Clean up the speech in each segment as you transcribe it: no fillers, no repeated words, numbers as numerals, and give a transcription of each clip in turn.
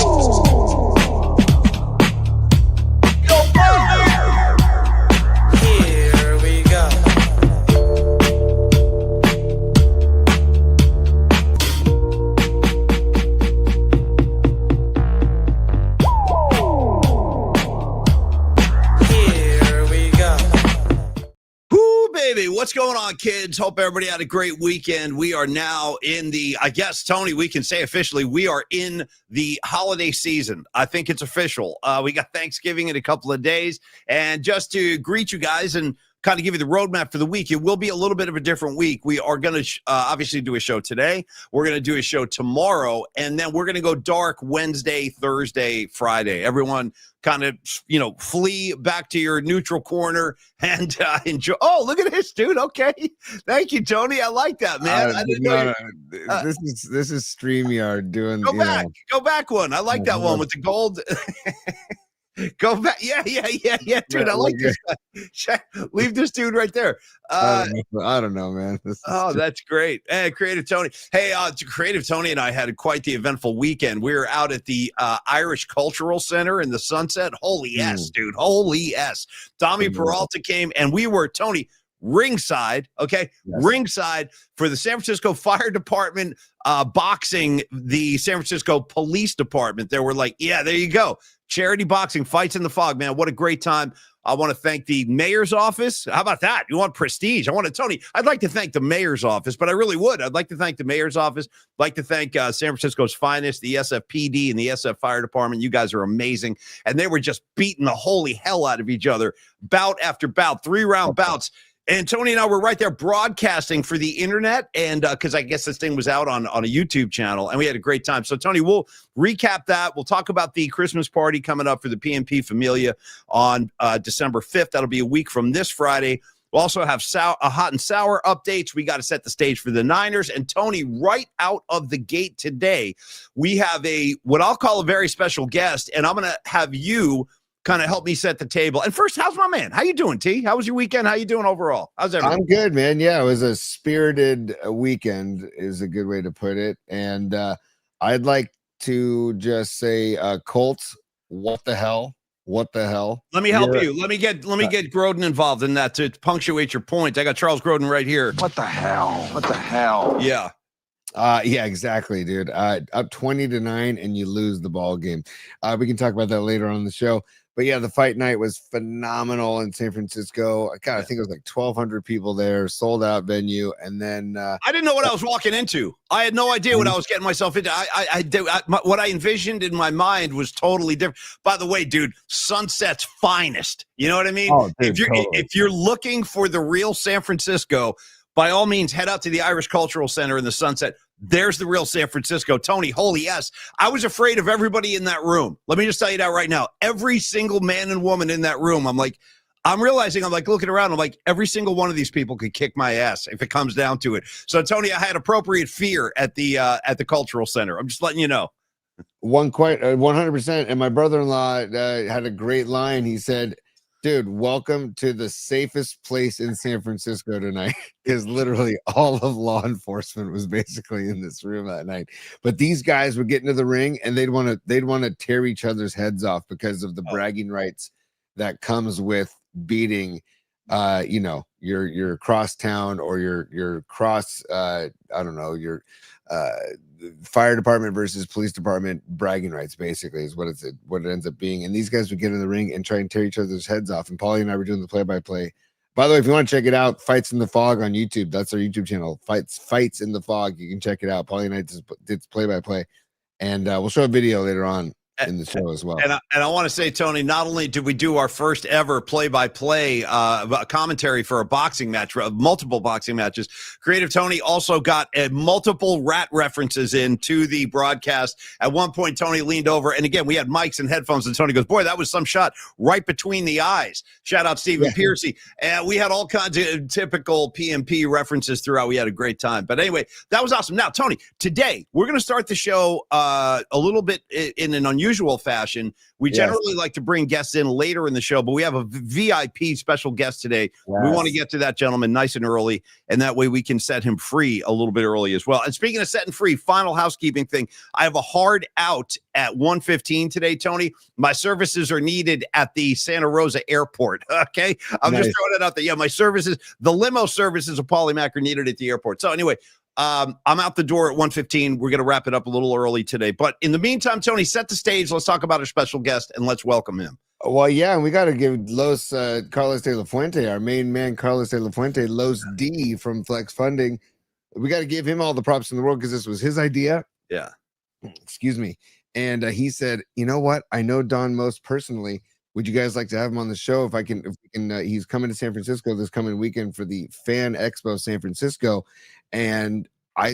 Here we go. Here we go. Woo, baby. What's going on, kids? Hope everybody had a great weekend. We are now in the, I guess, Tony, we can say officially, we are in the holiday season. I think it's official. We got Thanksgiving in a couple of days. And just to greet you guys and kind of give you the roadmap for the week, it will be a little bit of a different week. We are going to obviously do a show today. We're going to do a show tomorrow. And then we're going to go dark Wednesday, Thursday, Friday. Everyone kind of, flee back to your neutral corner and enjoy. Oh, look at this, dude. Okay. Thank you, Tony. I like that, man. I didn't know This is StreamYard doing. Go back one. I like that one with the gold. Go back. Yeah. Dude, I like this guy. Leave this dude right there. I don't know, man. That's great. Hey, Creative Tony. Hey, Creative Tony and I had quite the eventful weekend. We were out at the Irish Cultural Center in the Sunset. Holy yes, dude. Holy yes. Tommy Peralta came, and we were, Tony, ringside, okay? Yes. Ringside for the San Francisco Fire Department boxing the San Francisco Police Department. They were like, yeah, there you go. Charity boxing, fights in the fog, man. What a great time. I want to thank the mayor's office. How about that? You want prestige? Tony, I'd like to thank the mayor's office, but I really would. I'd like to thank the mayor's office. I'd like to thank San Francisco's finest, the SFPD and the SF Fire Department. You guys are amazing. And they were just beating the holy hell out of each other, bout after bout, 3-round bouts. And Tony and I were right there broadcasting for the internet, and because I guess this thing was out on a YouTube channel, and we had a great time. So, Tony, we'll recap that. We'll talk about the Christmas party coming up for the PMP Familia on December 5th. That'll be a week from this Friday. We'll also have hot and sour updates. We got to set the stage for the Niners. And, Tony, right out of the gate today, we have what I'll call a very special guest, and I'm going to have you kind of help me set the table. And first, how's my man? How you doing, T? How was your weekend? How you doing overall? How's everything? I'm good, man. Yeah, it was a spirited weekend is a good way to put it. And I'd like to just say, Colts, what the hell? What the hell? Let me help you. Let me get Grodin involved in that to punctuate your point. I got Charles Grodin right here. What the hell? What the hell? Yeah. Yeah, exactly, dude. Up 20-9 and you lose the ball game. We can talk about that later on in the show. But yeah, the fight night was phenomenal in San Francisco. God, I think it was like 1,200 people there, sold out venue. And then I didn't know what I was walking into. I had no idea what I was getting myself into. What I envisioned in my mind was totally different. By the way, dude, Sunset's finest. You know what I mean? Oh, dude, if you're looking for the real San Francisco, by all means, head out to the Irish Cultural Center in the Sunset. There's the real San Francisco. Tony, holy yes. I was afraid of everybody in that room. Let me just tell you that right now. Every single man and woman in that room, I'm realizing, looking around, I'm like, every single one of these people could kick my ass if it comes down to it. So, Tony, I had appropriate fear at the Cultural Center. I'm just letting you know. 100%. And my brother-in-law had a great line. He said, dude, welcome to the safest place in San Francisco tonight, because literally all of law enforcement was basically in this room that night. But these guys would get into the ring and they'd want to tear each other's heads off because of the bragging rights that comes with beating your crosstown or your cross your fire department versus police department bragging rights, basically, is what it ends up being. And these guys would get in the ring and try and tear each other's heads off. And Paulie and I were doing the play-by-play. By the way, if you want to check it out, Fights in the Fog on YouTube. That's our YouTube channel. Fights in the Fog. You can check it out. Paulie and I did play-by-play. And we'll show a video later on in the show as well. And I want to say, Tony, not only did we do our first ever play-by-play commentary for a boxing match, multiple boxing matches, Creative Tony also got multiple rat references into the broadcast. At one point, Tony leaned over, and again, we had mics and headphones, and Tony goes, boy, that was some shot right between the eyes. Shout out Stephen Piercy. And we had all kinds of typical PMP references throughout. We had a great time. But anyway, that was awesome. Now, Tony, today, we're going to start the show a little bit in an unusual usual fashion, we generally like to bring guests in later in the show, but we have a VIP special guest today. We want to get to that gentleman nice and early, and that way we can set him free a little bit early as well. And speaking of setting free, final housekeeping thing, I have a hard out at 1:15 today, Tony. My services are needed at the Santa Rosa airport. Okay. I'm just throwing it out there. Yeah, my services, the limo services of Polymac are needed at the airport. So anyway, I'm out the door at 1:15. We're going to wrap it up a little early today. But in the meantime, Tony, set the stage. Let's talk about our special guest and let's welcome him. Well, yeah, and we got to give Carlos de la Fuente, our main man, Carlos de la Fuente, Los D from Flex Funding. We got to give him all the props in the world because this was his idea. Yeah. Excuse me. And he said, you know what? I know Don most personally. Would you guys like to have him on the show? If we can, he's coming to San Francisco this coming weekend for the Fan Expo San Francisco. And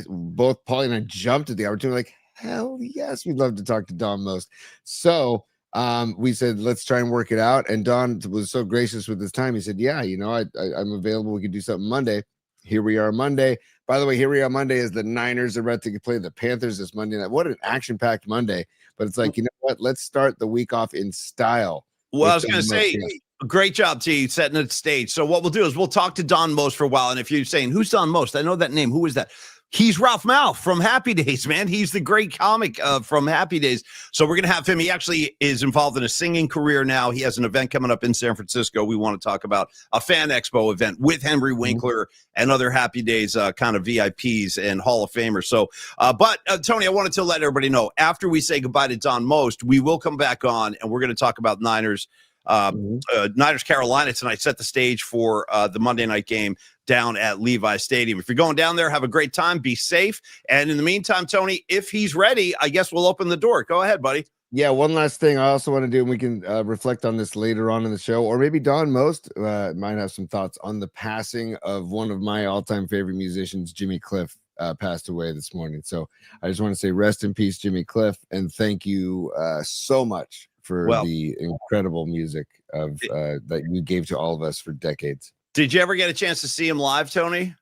both Paulie and I jumped at the opportunity, like, hell yes, we'd love to talk to Don most. So we said, let's try and work it out. And Don was so gracious with his time. He said, yeah, I'm available. We could do something Monday. Here we are Monday. By the way, here we are Monday as the Niners are about to play the Panthers this Monday night. What an action-packed Monday. But it's like, you know what? Let's start the week off in style. Well, I was going to say, great job, T, setting the stage. So what we'll do is we'll talk to Don Most for a while. And if you're saying, who's Don Most? I know that name. Who is that? He's Ralph Malph from Happy Days, man. He's the great comic from Happy Days. So we're going to have him. He actually is involved in a singing career now. He has an event coming up in San Francisco. We want to talk about a Fan Expo event with Henry Winkler and other Happy Days kind of VIPs and Hall of Famers. So, but Tony, I wanted to let everybody know, after we say goodbye to Don Most, we will come back on and we're going to talk about Niners Carolina tonight. Set the stage for the Monday night game down at Levi Stadium. If you're going down there, have a great time, be safe. And in the meantime, Tony, if he's ready, I guess we'll open the door. Go ahead, buddy. Yeah, one last thing I also want to do, and we can reflect on this later on in the show, or maybe Don Most might have some thoughts on the passing of one of my all-time favorite musicians, Jimmy Cliff, passed away this morning. So I just want to say rest in peace, Jimmy Cliff, and thank you so much for the incredible music of that you gave to all of us for decades. Did you ever get a chance to see him live, Tony?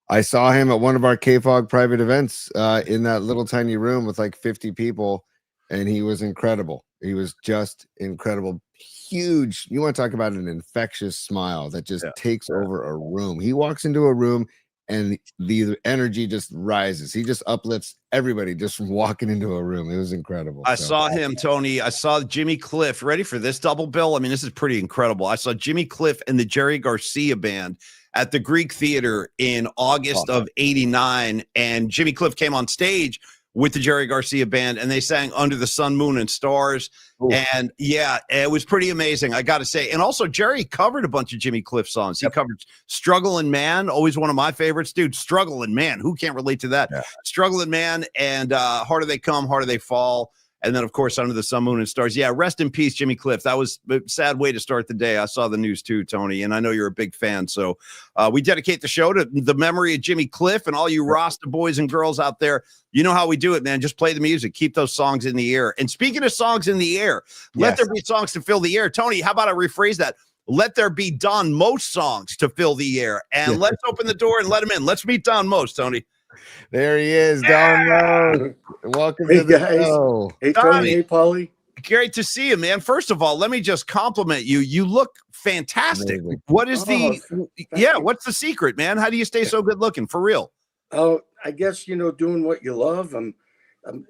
I saw him at one of our K-Fog private events in that little tiny room with like 50 people, and he was incredible. He was just incredible. Huge. You want to talk about an infectious smile that just takes over a room. He walks into a room and the energy just rises. He just uplifts everybody just from walking into a room. It was incredible. I saw him, Tony. I saw Jimmy Cliff. Ready for this double bill? I mean, this is pretty incredible. I saw Jimmy Cliff and the Jerry Garcia Band at the Greek Theater in August of '89. And Jimmy Cliff came on stage with the Jerry Garcia Band, and they sang Under the Sun, Moon, and Stars. Ooh. And yeah, it was pretty amazing, I got to say. And also, Jerry covered a bunch of Jimmy Cliff songs. He covered Struggling Man, always one of my favorites. Dude, Struggling Man, who can't relate to that? Yeah. Struggling Man and Harder They Come, Harder They Fall. And then, of course, Under the Sun, Moon, and Stars. Yeah, rest in peace, Jimmy Cliff. That was a sad way to start the day. I saw the news too, Tony, and I know you're a big fan. So we dedicate the show to the memory of Jimmy Cliff, and all you Rasta boys and girls out there, you know how we do it, man. Just play the music. Keep those songs in the air. And speaking of songs in the air, let there be songs to fill the air. Tony, how about I rephrase that? Let there be Don Most songs to fill the air. And let's open the door and let him in. Let's meet Don Most, Tony. There he is, Don Most. Welcome to the show. Hey, Tony. Hey, Paulie. Great to see you, man. First of all, let me just compliment you. You look fantastic. Amazing. What is what's the secret, man? How do you stay so good looking, for real? Oh, I guess, doing what you love. I'm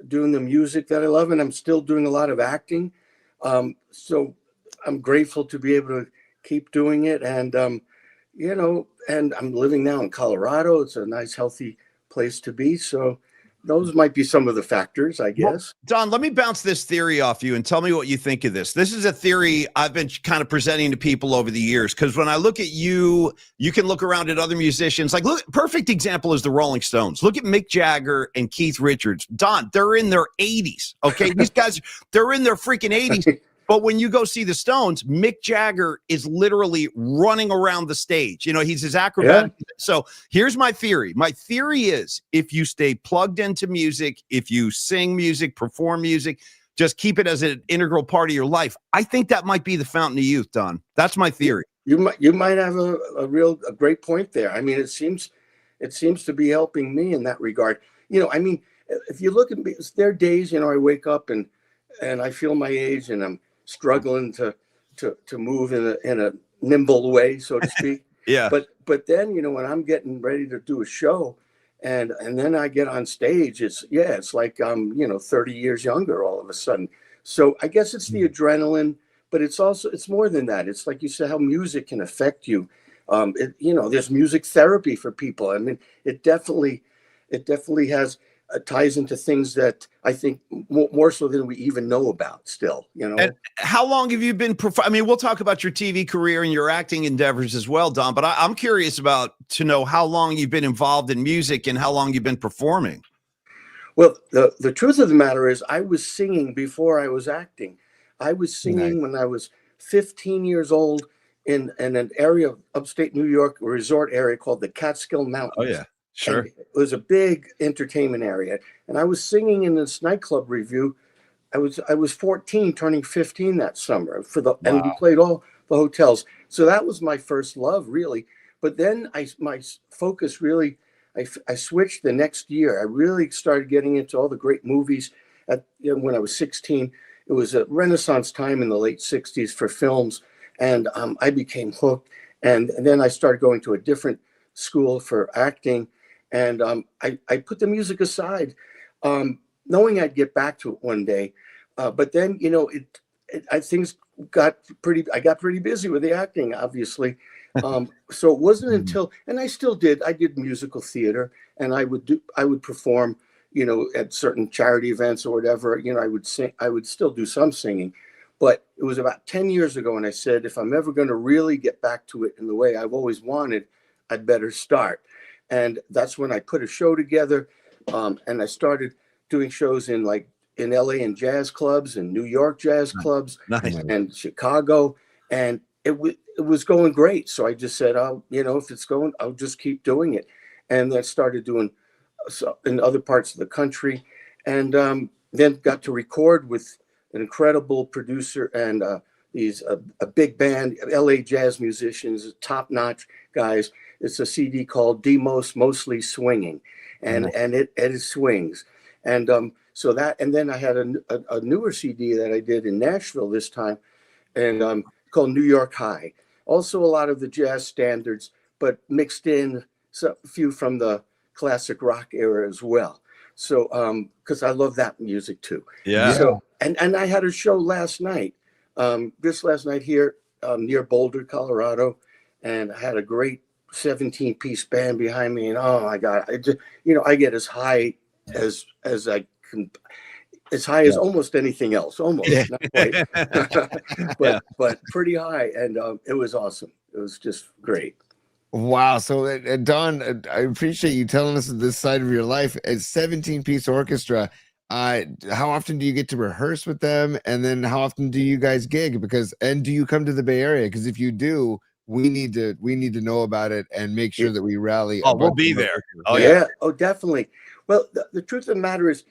doing the music that I love, and I'm still doing a lot of acting. So I'm grateful to be able to keep doing it. And, and I'm living now in Colorado. It's a nice, healthy place to be. So those might be some of the factors, I guess. Well, Don, let me bounce this theory off you and tell me what you think of this. This is a theory I've been kind of presenting to people over the years, because when I look at you, you can look around at other musicians. Like, look, perfect example is the Rolling Stones. Look at Mick Jagger and Keith Richards. Don, they're in their 80s, okay? These guys, they're in their freaking 80s. But when you go see the Stones, Mick Jagger is literally running around the stage. He's his acrobatic. Yeah. So here's my theory. My theory is, if you stay plugged into music, if you sing music, perform music, just keep it as an integral part of your life. I think that might be the fountain of youth, Don. That's my theory. You might have a great point there. I mean, it seems to be helping me in that regard. If you look at me, there are days, I wake up and and I feel my age, and I'm struggling to move in a nimble way, so to speak. Yeah. But then, you know, when I'm getting ready to do a show, and then I get on stage, it's like I'm, you know, 30 years younger all of a sudden. So I guess it's the adrenaline, but it's more than that. It's like you said, how music can affect you. You know, there's music therapy for people. I mean, it definitely has ties into things that I think more so than we even know about still, you know. And how long have you been? I mean, we'll talk about your TV career and your acting endeavors as well, Don. But I'm curious to know how long you've been involved in music and how long you've been performing. Well, the truth of the matter is, I was singing before I was acting. I was singing when I was 15 years old in an area of upstate New York, a resort area called the Catskill Mountains. Oh yeah, sure. And it was a big entertainment area, and I was singing in this nightclub review. I was 14, turning 15 that summer and we played all the hotels. So that was my first love, really. But then my focus really, I switched the next year. I really started getting into all the great movies. When I was 16, it was a renaissance time in the late 60s for films, and I became hooked. And then I started going to a different school for acting, and I put the music aside, knowing I'd get back to it one day. But then, you know, things got I got pretty busy with the acting, obviously. So it wasn't until, and I still did, I did musical theater, and I would perform, you know, at certain charity events or whatever. You know, I would sing, I would still do some singing. But it was about 10 years ago when I said, if I'm ever going to really get back to it in the way I've always wanted, I'd better start. And that's when I put a show together, and I started doing shows in LA in jazz clubs and New York jazz clubs and Chicago. And it was going great. So I just said, you know, if it's going, I'll just keep doing it. And I started doing in other parts of the country, and then got to record with an incredible producer and a big band, LA jazz musicians, top-notch guys. It's a CD called Demos Mostly Swinging, and it swings. And so that, and then I had a newer CD that I did in Nashville this time, and called New York High. Also a lot of the jazz standards, but mixed in a few from the classic rock era as well. So because I love that music too. Yeah. So and I had a show last night, this last night here near Boulder, Colorado, and I had a great 17-piece band behind me, and oh my God, I just, you know, I get as high as I can, as high as almost anything else, almost, not quite, but pretty high, and it was awesome. It was just great. Wow. So Don, I appreciate you telling us this side of your life. A 17-piece orchestra. How often do you get to rehearse with them? And then how often do you guys gig? And do you come to the Bay Area? Because if you do, we need to know about it and make sure that we rally. Oh, we'll be there. Oh yeah. Oh, definitely. Well, the truth of the matter is,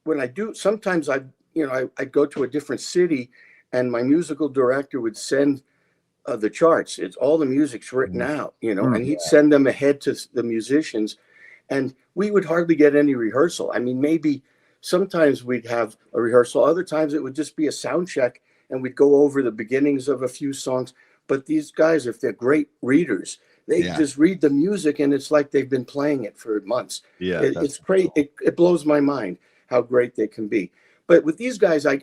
when I do, sometimes I go to a different city, and my musical director would send the charts. It's all the music's written out, you know, and he'd send them ahead to the musicians, and we would hardly get any rehearsal. I mean, maybe sometimes we'd have a rehearsal. Other times it would just be a sound check, and we'd go over the beginnings of a few songs. But these guys, if they're great readers, they just read the music, and it's like they've been playing it for months. Yeah, it's great. It blows my mind how great they can be. But with these guys, I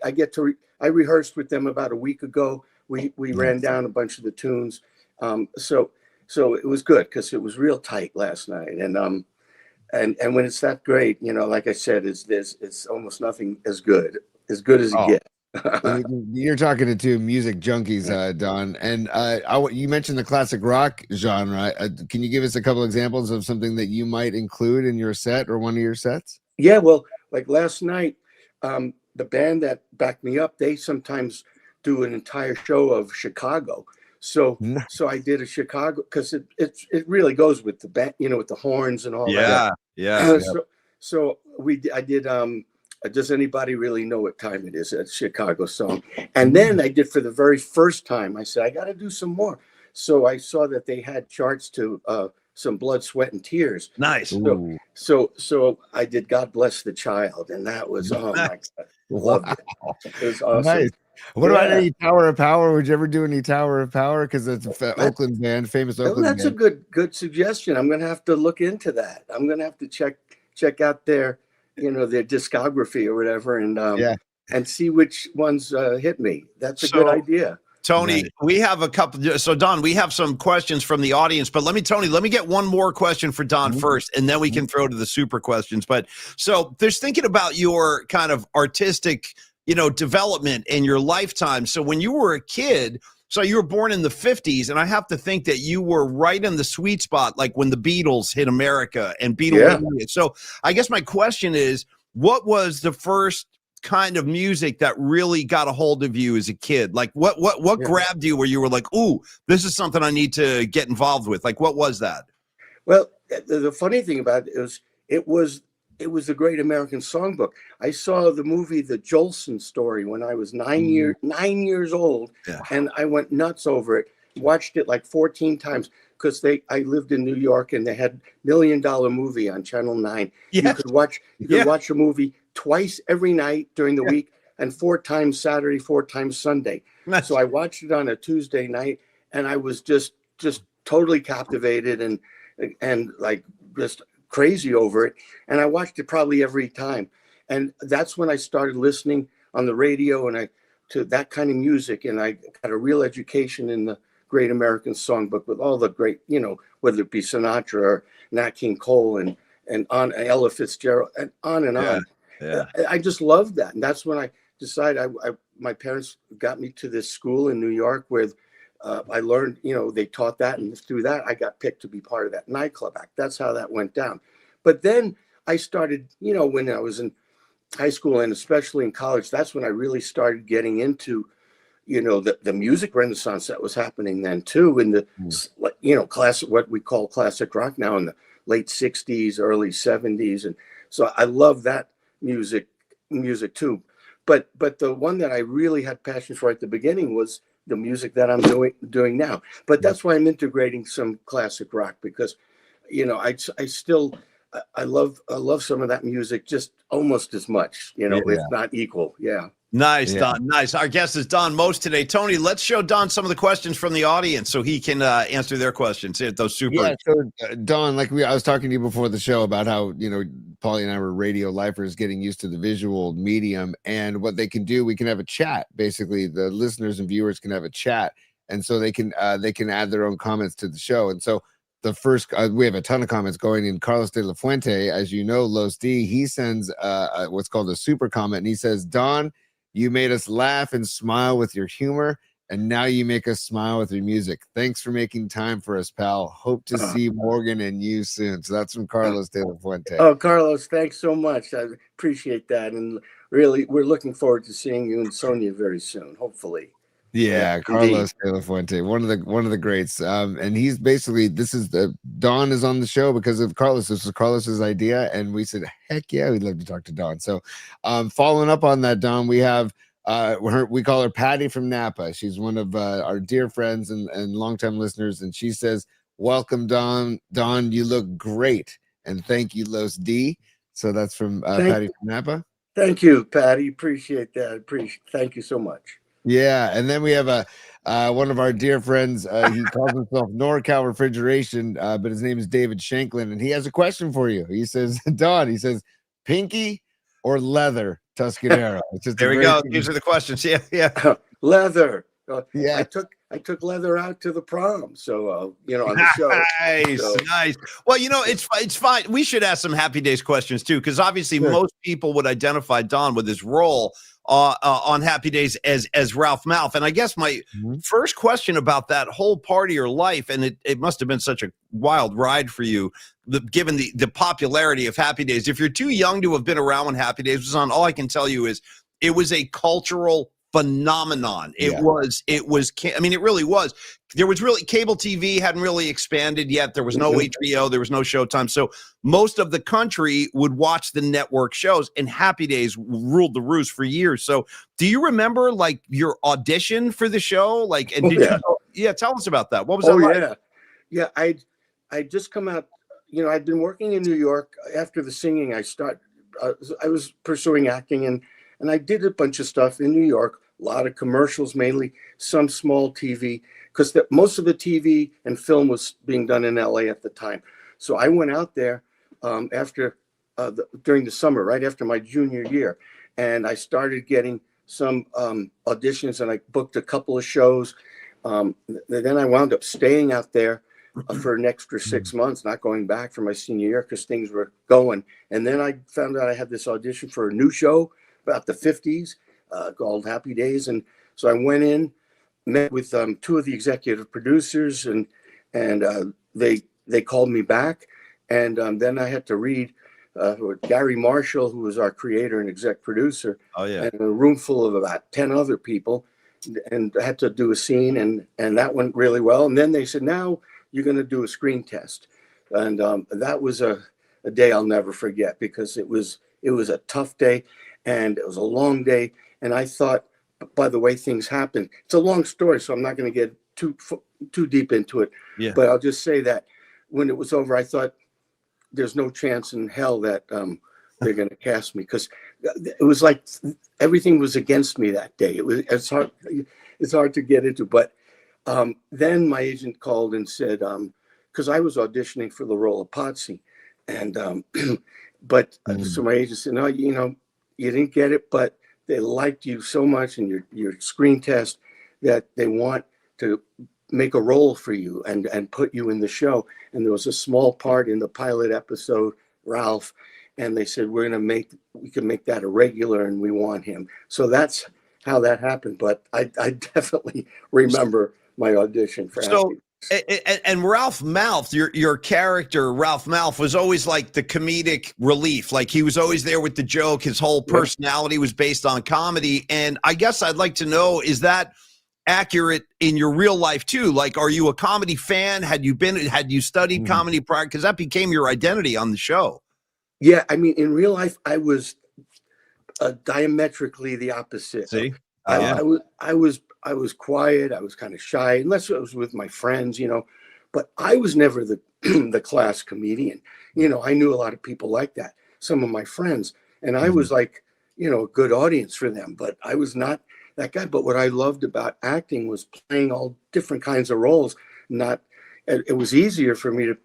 rehearsed with them about a week ago. We ran down a bunch of the tunes, so it was good because it was real tight last night. And when it's that great, you know, like I said, it's almost nothing as good as it gets. You're talking to two music junkies, Don, and you mentioned the classic rock genre. Can you give us a couple examples of something that you might include in your set or one of your sets? Yeah, well, like last night, the band that backed me up, they sometimes do an entire show of Chicago. So I did a Chicago because it really goes with the band, you know, with the horns and all that. Yeah. So I did. Does anybody really know what time it is? A Chicago song. And then I did, for the very first time, I said, I got to do some more. So I saw that they had charts to some Blood, Sweat, and Tears. Nice. So I did God Bless the Child. And that was, oh my God. Loved it. It was awesome. Nice. What about Yeah. any Tower of Power? Would you ever do any Tower of Power? Because it's an Oakland band, famous Oh, Oakland that's a band. good suggestion. I'm gonna have to look into that. I'm gonna have to check out their, their discography or whatever, Yeah. and see which ones hit me. That's a good So, idea. Tony, Nice. we have a couple. So, Don, we have some questions from the audience, but let me get one more question for Don first, and then we can throw to the super questions. But so there's thinking about your kind of artistic, development in your lifetime. So when you were a kid, so you were born in the 50s, and I have to think that you were right in the sweet spot, like when the Beatles hit America and Beatlemania. So I guess my question is, what was the first kind of music that really got a hold of you as a kid? Like what grabbed you where you were like, ooh, this is something I need to get involved with? Like, what was that? Well, the funny thing about it was it was the Great American Songbook. I saw the movie The Jolson Story when I was 9 years old, Yeah. and I went nuts over it. Watched it like 14 times because I lived in New York and they had $1 Million Movie on Channel 9. Yes. You could watch a movie twice every night during the week and 4 times Saturday, 4 times Sunday. Nice. So I watched it on a Tuesday night, and I was just totally captivated and like just crazy over it. And I watched it probably every time. And that's when I started listening on the radio to that kind of music. And I got a real education in the Great American Songbook with all the great, whether it be Sinatra or Nat King Cole and on Ella Fitzgerald and on and on. Yeah. I just loved that. And that's when I decided my parents got me to this school in New York where I learned, they taught that. And through that, I got picked to be part of that nightclub act. That's how that went down. But then I started, when I was in high school and especially in college, that's when I really started getting into, the music renaissance that was happening then too, in the, classic, what we call classic rock now, in the late 60s, early 70s. And so I love that music too. But the one that I really had passion for at the beginning was the music that I'm doing now. But that's why I'm integrating some classic rock, because, I love some of that music just almost as much, if not equal. Yeah. Nice, Don. Nice. Our guest is Don Most today. Tony, let's show Don some of the questions from the audience so he can answer their questions. Those super. Yeah, so Don, I was talking to you before the show about how, Paulie and I were radio lifers getting used to the visual medium, and what they can do, we can have a chat. Basically, the listeners and viewers can have a chat, and so they can add their own comments to the show. And so the first, we have a ton of comments going in. Carlos de la Fuente, as you know, Los D, he sends what's called a super comment, and he says, Don, you made us laugh and smile with your humor, and now you make us smile with your music. Thanks for making time for us, pal. Hope to see Morgan and you soon. So that's from Carlos de la Fuente. Oh, Carlos, thanks so much. I appreciate that. And really, we're looking forward to seeing you and Sonia very soon, hopefully. Yeah, Carlos de la Fuente, one of the greats. And he's basically, Don is on the show because of Carlos. This was Carlos's idea, and we said, heck yeah, we'd love to talk to Don. So following up on that, Don, we have we call her Patty from Napa. She's one of our dear friends and longtime listeners, and she says, welcome, Don. Don, you look great, and thank you, Los D. So that's from Patty from Napa. Thank you, Patty. Appreciate that. Thank you so much. Yeah, and then we have one of our dear friends. He calls himself NorCal Refrigeration, but his name is David Shanklin, and he has a question for you. He says, Don, he says, pinky or leather Tuscanero? There we go. These are the questions. Yeah. Leather. Yeah. I took leather out to the prom, so on the show. Nice. Well, it's fine. We should ask some Happy Days questions too, because obviously most people would identify Don with his role on Happy Days as Ralph Malph. And I guess my first question about that whole part of your life, and it must have been such a wild ride for you, given the popularity of Happy Days. If you're too young to have been around when Happy Days was on, all I can tell you is it was a cultural phenomenon. It really was. There was really, cable TV hadn't really expanded yet. There was no HBO, there was no Showtime. So most of the country would watch the network shows, and Happy Days ruled the roost for years. So do you remember your audition for the show? Tell us about that. What was that like? Yeah. I'd just come out, I'd been working in New York. After the singing, I was pursuing acting, and And I did a bunch of stuff in New York, a lot of commercials, mainly some small TV, because most of the TV and film was being done in LA at the time. So I went out there during the summer, right after my junior year, and I started getting some auditions, and I booked a couple of shows. Then I wound up staying out there for an extra 6 months, not going back for my senior year because things were going. And then I found out I had this audition for a new show about the 50s called Happy Days. And so I went in, met with two of the executive producers, and they called me back. And then I had to read Gary Marshall, who was our creator and exec producer, and a room full of about 10 other people, and I had to do a scene, and that went really well. And then they said, now you're going to do a screen test. And that was a day I'll never forget, because it was a tough day, and it was a long day. And I thought, by the way things happened, it's a long story, so I'm not going to get too deep into it. Yeah. But I'll just say that when it was over, I thought there's no chance in hell that they're going to cast me, because it was like everything was against me that day. It's hard to get into. But then my agent called and said, because I was auditioning for the role of Potsy, and so my agent said, no, you didn't get it, but they liked you so much in your screen test that they want to make a role for you and put you in the show. And there was a small part in the pilot episode, Ralph, and they said, we can make that a regular, and we want him. So that's how that happened. But I definitely remember my audition for So and Ralph Malph, your character, Ralph Malph, was always like the comedic relief. Like, he was always there with the joke. His whole personality was based on comedy. And I guess I'd like to know, is that accurate in your real life too? Like, are you a comedy fan? Had you studied comedy prior? Because that became your identity on the show. Yeah, I mean, in real life, I was diametrically the opposite. See, I was quiet. I was kind of shy, unless it was with my friends, But I was never the the class comedian. I knew a lot of people like that. Some of my friends, and I was like, a good audience for them. But I was not that guy. But what I loved about acting was playing all different kinds of roles. It was easier for me to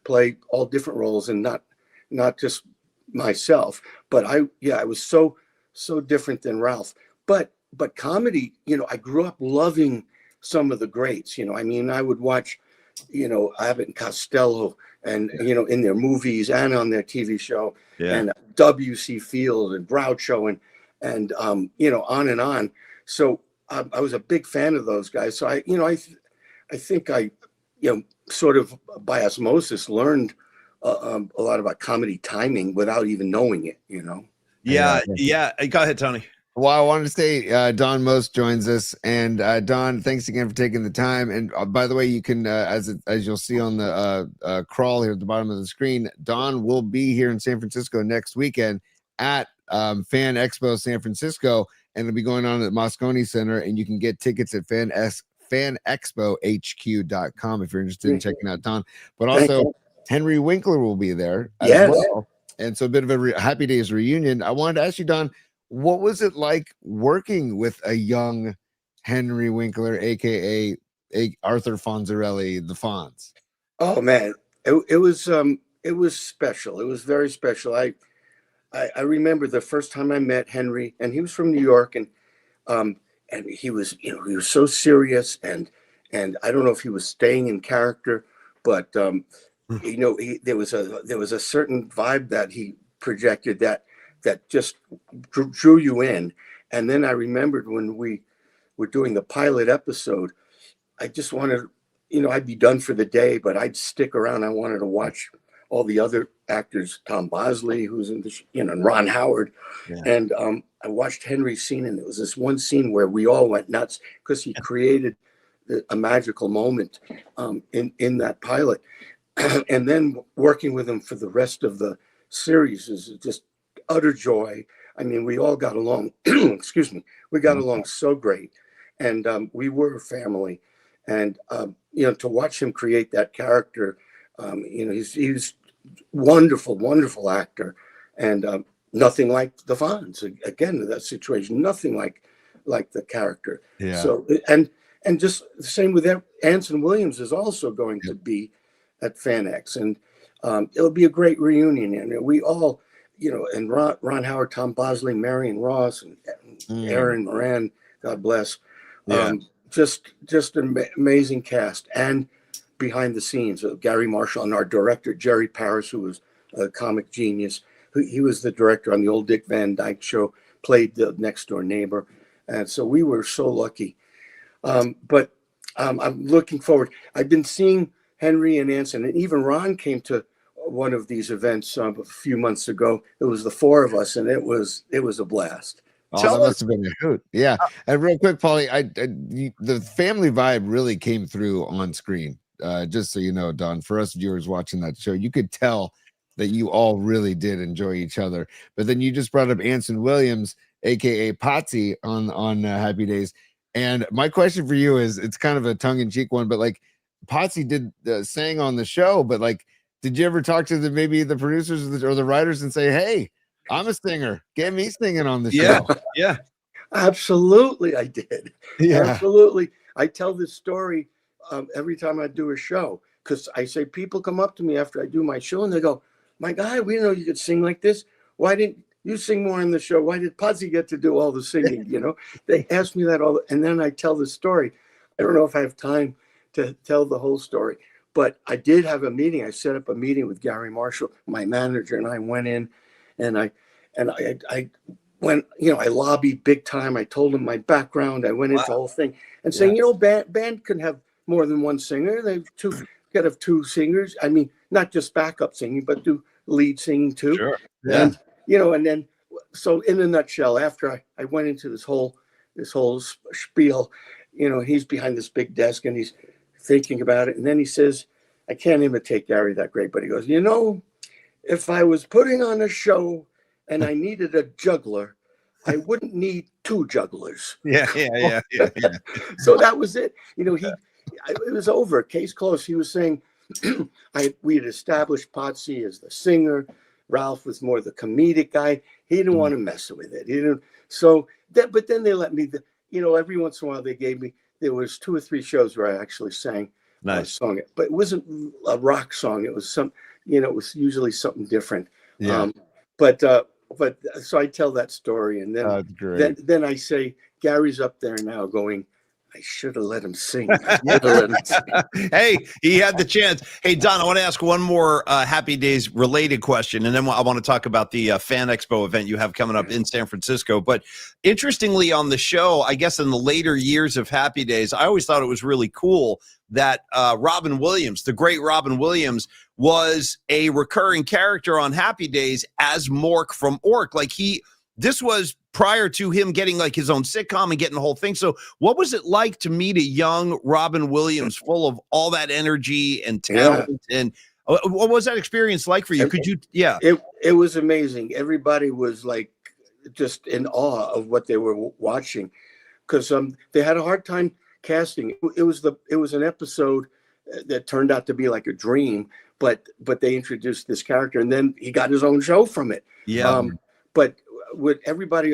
play all different roles and not just myself. But I was so different than Ralph. But comedy, I grew up loving some of the greats. I mean, I would watch, Abbott and Costello, and in their movies and on their TV show, and W.C. Field and Groucho and on and on. So I was a big fan of those guys. So I think I sort of by osmosis learned a lot about comedy timing without even knowing it. Yeah. Go ahead, Tony. Well, I wanted to say Don Most joins us, and Don, thanks again for taking the time. And by the way, you can, as you'll see on the crawl here at the bottom of the screen, Don will be here in San Francisco next weekend at Fan Expo San Francisco, and it'll be going on at Moscone Center. And you can get tickets at fanexpohq.com if you're interested in checking out Don. But also, Henry Winkler will be there as well, and so a bit of a Happy Days reunion. I wanted to ask you, Don, what was it like working with a young Henry Winkler, aka Arthur Fonzarelli, the Fonz? Oh man, it was special. It was very special. I remember the first time I met Henry, and he was from New York, and he was he was so serious, and I don't know if he was staying in character, but there was a certain vibe that he projected that just drew you in. And then I remembered when we were doing the pilot episode, I just wanted, I'd be done for the day, but I'd stick around. I wanted to watch all the other actors, Tom Bosley, who's in the, and Ron Howard. Yeah. And I watched Henry's scene, and there was this one scene where we all went nuts because he created a magical moment in that pilot. And then working with him for the rest of the series is just utter joy. I mean, we all got along. Excuse me. We got along so great, and we were a family. And to watch him create that character, he's wonderful, wonderful actor, and nothing like the Fonz. Again, that situation, nothing like the character. Yeah. So and just the same with Anson Williams is also going to be at FanX, and it'll be a great reunion. And we all, and Ron Howard, Tom Bosley, Marion Ross, and Aaron Moran, God bless. Yeah. Just an amazing cast. And behind the scenes, Gary Marshall and our director, Jerry Paris, who was a comic genius. He was the director on the old Dick Van Dyke Show, played the next door neighbor. And so we were so lucky. But I'm looking forward. I've been seeing Henry and Anson, and even Ron came to one of these events a few months ago. It was the four of us, and it was a blast. Oh, that must have been a hoot. Yeah. And real quick, Paulie, the family vibe really came through on screen. Just so you know, Don, for us viewers watching that show, you could tell that you all really did enjoy each other. But then you just brought up Anson Williams, aka Potsy, on Happy Days. And my question for you is, it's kind of a tongue-in-cheek one, but like Potsy did sang on the show, but like, did you ever talk to maybe the producers or the writers and say, hey, I'm a singer, get me singing on the show? Yeah. Absolutely, I did. Yeah. Absolutely. I tell this story every time I do a show, because I say people come up to me after I do my show and they go, my guy, we didn't know you could sing like this. Why didn't you sing more on the show? Why did Potsy get to do all the singing? They ask me that and then I tell the story. I don't know if I have time to tell the whole story, but I did have a meeting. I set up a meeting with Gary Marshall, my manager, and I went in and I went, I lobbied big time. I told him my background. I went into the whole thing and saying, band can have more than one singer. They could have two singers. I mean, not just backup singing, but do lead singing too. Sure. Yeah. And, and then, so in a nutshell, after I went into this whole spiel, he's behind this big desk and he's thinking about it. And then he says, I can't imitate Gary that great, but he goes, if I was putting on a show and I needed a juggler, I wouldn't need two jugglers. Yeah. So that was it. It was over. Case closed. He was saying, we had established Potsy as the singer. Ralph was more the comedic guy. He didn't want to mess with it. He didn't. So that, but then they let me, every once in a while they gave me, there was 2 or 3 shows where I actually sang a song, but it wasn't a rock song. It was it was usually something different. Yeah. But so I tell that story, and then I say, Gary's up there now going, I should have let him sing. Hey, he had the chance. Hey, Don, I want to ask one more Happy Days related question, and then I want to talk about the Fan Expo event you have coming up in San Francisco. But interestingly, on the show, I guess in the later years of Happy Days, I always thought it was really cool that Robin Williams, the great Robin Williams, was a recurring character on Happy Days as Mork from Ork. Like this was prior to him getting like his own sitcom and getting the whole thing. So what was it like to meet a young Robin Williams full of all that energy and talent? Yeah. And what was that experience like for you? Could you, It was amazing. Everybody was like just in awe of what they were watching, because they had a hard time casting. It was an episode that turned out to be like a dream, but they introduced this character and then he got his own show from it. Yeah. But with everybody,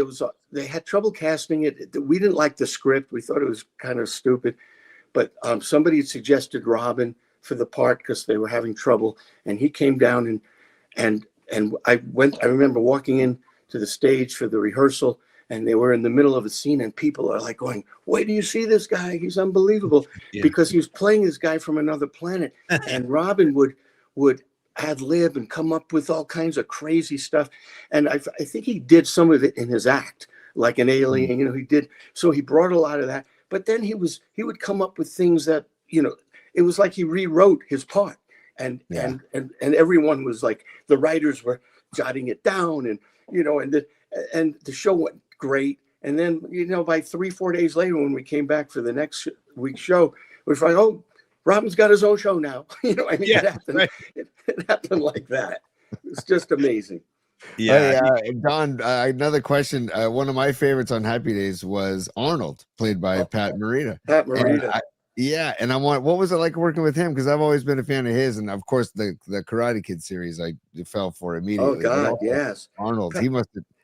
they had trouble casting it. We didn't like the script. We thought it was kind of stupid, but somebody had suggested Robin for the part because they were having trouble, and he came down and I remember walking in to the stage for the rehearsal, and they were in the middle of a scene, and people are like going, wait, do you see this guy? He's unbelievable. Because he was playing this guy from another planet, and Robin would ad lib and come up with all kinds of crazy stuff. And I think he did some of it in his act, like an alien, he did. So he brought a lot of that, but then he would come up with things that, it was like he rewrote his part, and everyone was like, the writers were jotting it down, and, and the show went great. And then, by 3-4 days later, when we came back for the next week's show, we were like, oh, Robin's got his own show now. It happened. Right. It happened like that. It's just amazing. Yeah. Hey, Don, another question. One of my favorites on Happy Days was Arnold, played by Pat Morita. Pat Morita. Yeah, and what was it like working with him? Because I've always been a fan of his, and of course the Karate Kid series I fell for Oh immediately. But God, also yes. Arnold,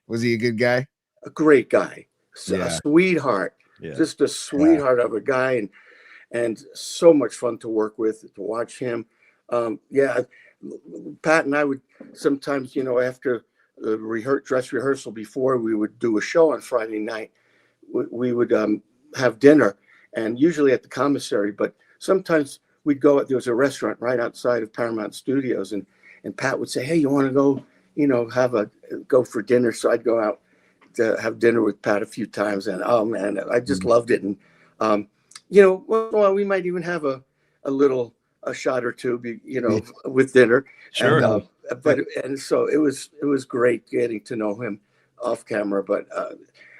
was he a good guy? A great guy, a Yeah. sweetheart, Yeah. just a sweetheart of a guy, and so much fun to work with, to watch him. Yeah, Pat and I would sometimes, after the dress rehearsal, before we would do a show on Friday night, we would have dinner, and usually at the commissary, but sometimes we'd go. There was a restaurant right outside of Paramount Studios, and Pat would say, "Hey, you want to go, go for dinner?" So I'd go out to have dinner with Pat a few times, and oh man, I just loved it. And once in a while we might even have a shot or two, with dinner. Sure. And so it was great getting to know him off camera. But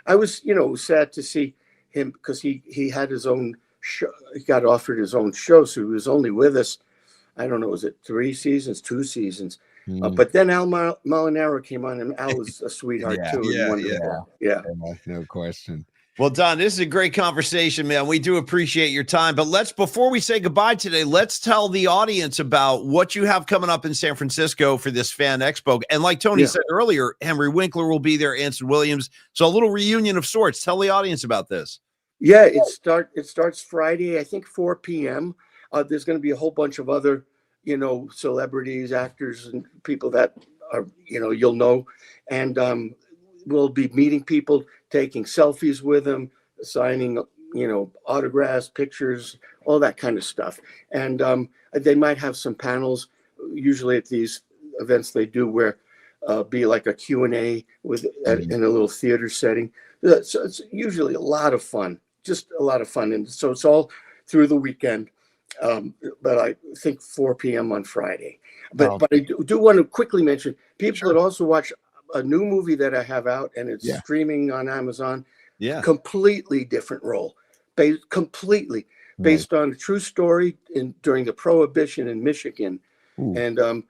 I was sad to see him, because he had his own show. He got offered his own show, so he was only with us, I don't know, was it 2 seasons? But then Al Molinaro came on, and Al was a sweetheart too. And wonderful. Yeah. No question. Well, Don, this is a great conversation, man. We do appreciate your time. But before we say goodbye today, let's tell the audience about what you have coming up in San Francisco for this Fan Expo. And like Tony said earlier, Henry Winkler will be there, Anson Williams. So a little reunion of sorts. Tell the audience about this. Yeah, it starts Friday, I think 4 p.m. There's going to be a whole bunch of other, celebrities, actors, and people that are, you'll know. And we'll be meeting people, taking selfies with them, signing, autographs, pictures, all that kind of stuff. And they might have some panels. Usually at these events they do, where be like a Q&A in a little theater setting. So it's usually a lot of fun, just a lot of fun. And so it's all through the weekend. But I think 4 p.m. on Friday. But I do want to quickly mention, people that also watch a new movie that I have out, and it's streaming on Amazon. Yeah. Completely different role. Completely based on a true story during the Prohibition in Michigan. Ooh. And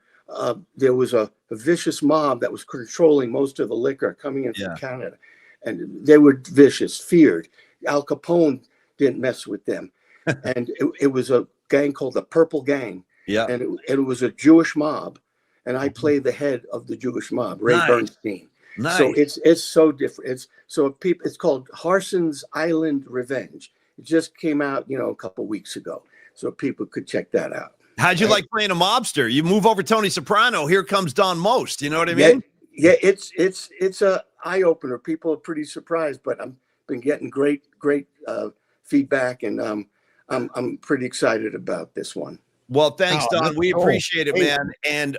there was a vicious mob that was controlling most of the liquor coming in from Canada. And they were vicious, feared. Al Capone didn't mess with them. And it was a gang called the Purple Gang. Yeah. And it was a Jewish mob. And I play the head of the Jewish mob, Ray Bernstein. Nice. So it's so different. It's called Harson's Island Revenge. It just came out, a couple weeks ago, so people could check that out. How'd you like playing a mobster? You move over Tony Soprano, here comes Don Most. You know what I mean? Yeah, it's a eye opener. People are pretty surprised, but I've been getting great feedback, and I'm pretty excited about this one. Well, thanks, Don. We appreciate it, man. And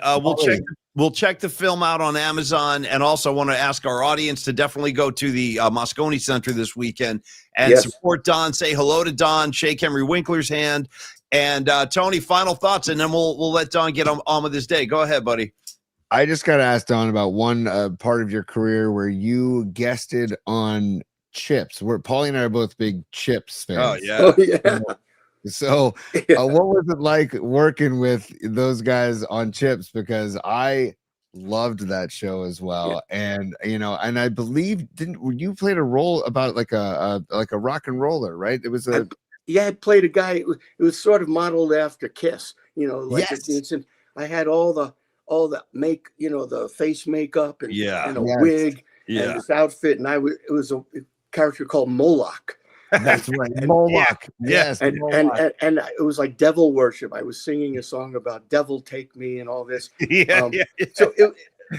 we'll check the film out on Amazon. And also want to ask our audience to definitely go to the Moscone Center this weekend and support Don. Say hello to Don. Shake Henry Winkler's hand. And Tony, final thoughts, and then we'll let Don get on with his day. Go ahead, buddy. I just got to ask Don about one part of your career where you guested on Chips. Paulie and I are both big Chips fans. Oh, yeah. So what was it like working with those guys on Chips? Because I loved that show as well. And and I believe you played a role about like a rock and roller, right? It was I played a guy. It was sort of modeled after Kiss, I had all the the face makeup and a wig and this outfit, and it was a character called Moloch. That's right, Moloch. Yes, and it was like devil worship. I was singing a song about devil take me and all this. So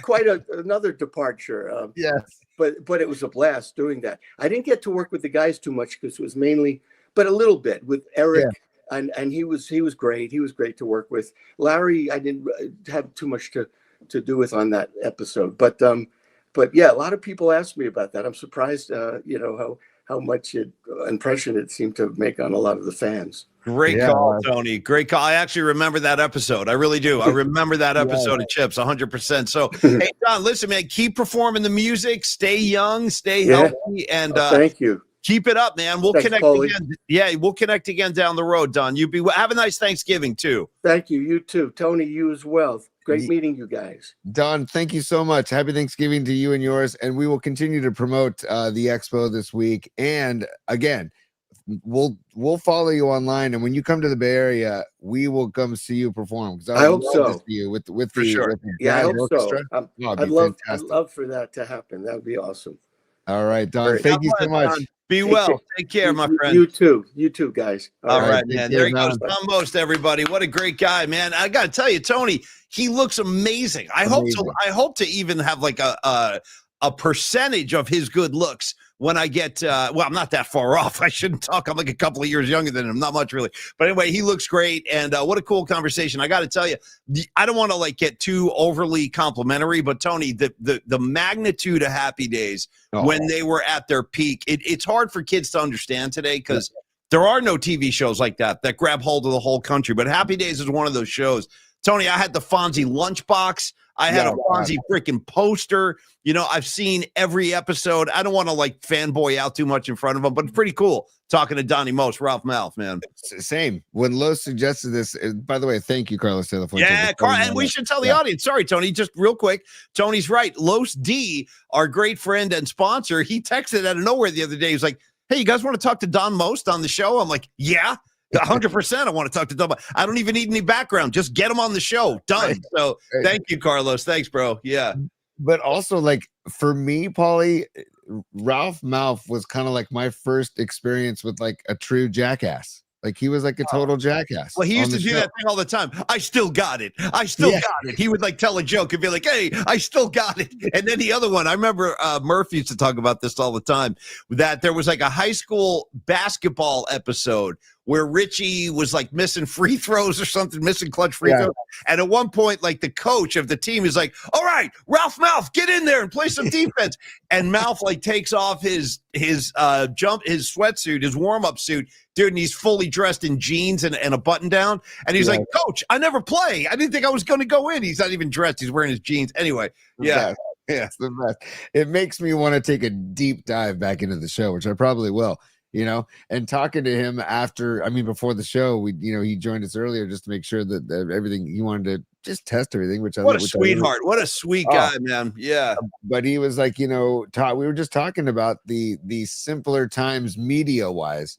quite another departure. Yes, but it was a blast doing that. I didn't get to work with the guys too much because it was mainly, but a little bit with Eric, and he was great. He was great to work with. Larry, I didn't have too much to do with on that episode, but yeah, a lot of people asked me about that. I'm surprised, how much impression it seemed to make on a lot of the fans. Great call, Tony. Great call. I actually remember that episode. I really do. I remember that episode of Chips 100%. So, hey, Don, listen, man, keep performing the music, stay young, stay healthy, and thank you. Keep it up, man. We'll connect again. Yeah, we'll connect again down the road, Don. Have a nice Thanksgiving too. Thank you. You too. Tony, you as well. Great meeting you guys. Don, thank you so much. Happy Thanksgiving to you and yours. And we will continue to promote the expo this week. And again, we'll follow you online, and when you come to the Bay Area, we will come see you perform. Because I hope love so. to see you with For sure. with the Yeah, I jazz hope orchestra. so. Oh, it'd I'd be love fantastic. for that to happen. That would be awesome. All right, Don. Great. Thank you God so bless, much. Don. Be Take well. care. Take care, my friend. You too, guys. All right, take man. care, There he goes. Don. Tom Most, everybody. What a great guy, man. I got to tell you, Tony, he looks amazing. I hope to even have like a percentage of his good looks when I get well, I'm not that far off. I shouldn't talk. I'm like a couple of years younger than him. Not much really. But anyway, he looks great. And what a cool conversation. I got to tell you, I don't want to like get too overly complimentary, but Tony, the magnitude of Happy Days when they were at their peak, it's hard for kids to understand today because there are no TV shows like that grab hold of the whole country. But Happy Days is one of those shows. Tony, I had the Fonzie lunchbox. I had a Fonzie freaking poster. You know, I've seen every episode. I don't want to like fanboy out too much in front of him, but it's pretty cool talking to Donnie Most, Ralph Malph, man. Same. When Los suggested this, by the way, thank you, Carlos. Yeah, and we should tell the audience. Sorry, Tony, just real quick. Tony's right. Los D, our great friend and sponsor, he texted out of nowhere the other day. He's like, hey, you guys want to talk to Don Most on the show? I'm like, yeah. 100%. I want to talk to Don. I don't even need any background. Just get him on the show. Done. Right. So thank you, Carlos. Thanks, bro. Yeah. But also, like, for me, Paulie, Ralph Malph was kind of like my first experience with like a true jackass. Like he was like a total jackass. Well, he used to do that thing all the time. I still got it. I still got it. He would like tell a joke and be like, hey, I still got it. And then the other one, I remember Murph used to talk about this all the time, that there was like a high school basketball episode where Richie was like missing free throws or something, missing clutch free throws. And at one point, like the coach of the team is like, all right, Ralph Malph, get in there and play some defense. And Malph like takes off his sweatsuit, his warm-up suit, dude, and he's fully dressed in jeans and a button down. And he's like, coach, I never play. I didn't think I was going to go in. He's not even dressed. He's wearing his jeans. Anyway, yeah. Yes, the best. It makes me want to take a deep dive back into the show, which I probably will. You know, and talking to him before the show, he joined us earlier just to make sure that everything, he wanted to just test everything, what a sweetheart. What a sweet guy, man. Yeah. But he was like, we were just talking about the simpler times media wise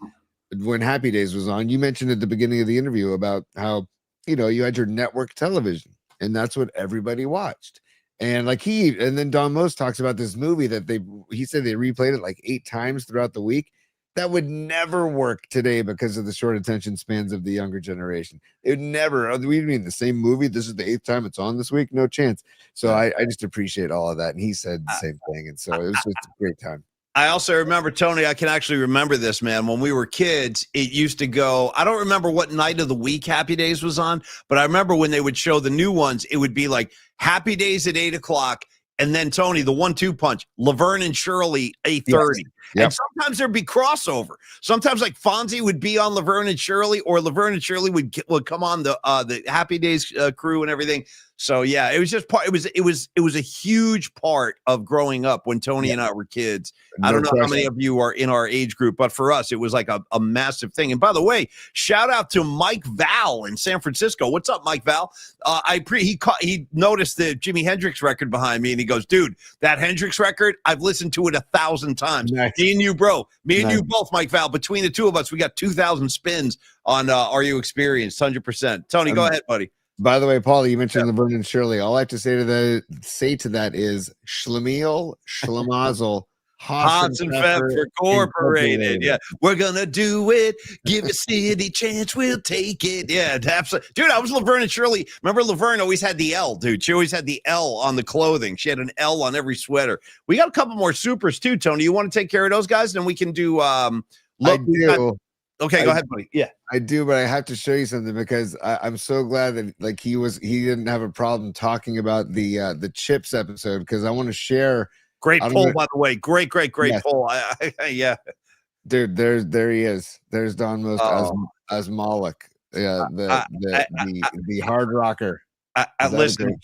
when Happy Days was on. You mentioned at the beginning of the interview about how, you had your network television and that's what everybody watched. And then Don Most talks about this movie that he said they replayed it like 8 times throughout the week. That would never work today because of the short attention spans of the younger generation. It would never. We mean the same movie. This is the 8th time it's on this week. No chance. So I just appreciate all of that. And he said the same thing. And so it was just a great time. I also remember, Tony, I can actually remember this, man. When we were kids, it used to go, I don't remember what night of the week Happy Days was on, but I remember when they would show the new ones, it would be like Happy Days at 8 o'clock. And then, Tony, the 1-2 punch, Laverne and Shirley, 8:30. Yep. And sometimes there'd be crossover. Sometimes, like, Fonzie would be on Laverne and Shirley, or Laverne and Shirley would come on the Happy Days crew and everything. So, yeah, it was just part. It was a huge part of growing up when Tony and I were kids. I don't know how many of you are in our age group, but for us, it was like a massive thing. And by the way, shout out to Mike Val in San Francisco. What's up, Mike Val? He noticed the Jimi Hendrix record behind me, and he goes, "Dude, that Hendrix record, I've listened to it 1,000 times." Nice. Me and you, bro. Me and you both, Mike Val. Between the two of us, we got 2,000 spins on Are You Experienced? 100%. Tony, go ahead, buddy. By the way, Paulie, you mentioned Laverne and Shirley. All I have to say to that is Schlemiel, Schlemazel, Haas and Pfeffer Incorporated. Yeah, we're gonna do it. Give a city chance, we'll take it. Yeah, absolutely, dude. I was Laverne and Shirley. Remember, Laverne always had the L, dude. She always had the L on the clothing. She had an L on every sweater. We got a couple more supers too, Tony. You want to take care of those guys, and we can do. Okay, go ahead, buddy. Yeah, I do, but I have to show you something because I'm so glad that like he didn't have a problem talking about the Chips episode because I want to share. Great poll, by the way. Great poll. Yeah, dude. There he is. There's Don Most as Moloch. Yeah, the hard rocker. Listen,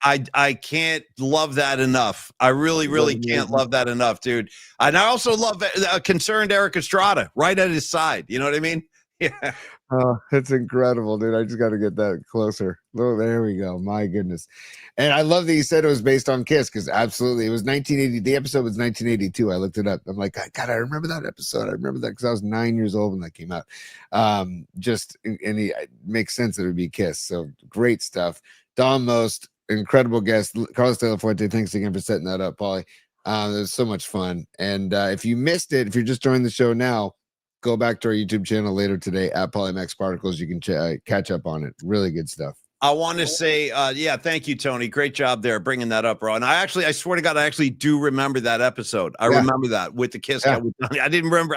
I can't love that enough. I really can't love that enough, dude. And I also love Concerned Eric Estrada right at his side. You know what I mean? Yeah. Oh, that's incredible, dude. I just got to get that closer. Oh, there we go. My goodness. And I love that you said it was based on Kiss, because absolutely. It was 1980. The episode was 1982. I looked it up. I'm like, God, I remember that episode. I remember that because I was 9 years old when that came out. It makes sense that it would be Kiss. So great stuff. Don Most, incredible guest. Carlos De La Fuente, thanks again for setting that up, Paulie. It was so much fun. And if you missed it, if you're just joining the show now, go back to our YouTube channel later today at Polymax Particles. You can catch up on it. Really good stuff. I want to say, thank you, Tony. Great job there bringing that up, bro. And I swear to God, I actually do remember that episode. I remember that with the Kiss. Yeah. With Donnie. I didn't remember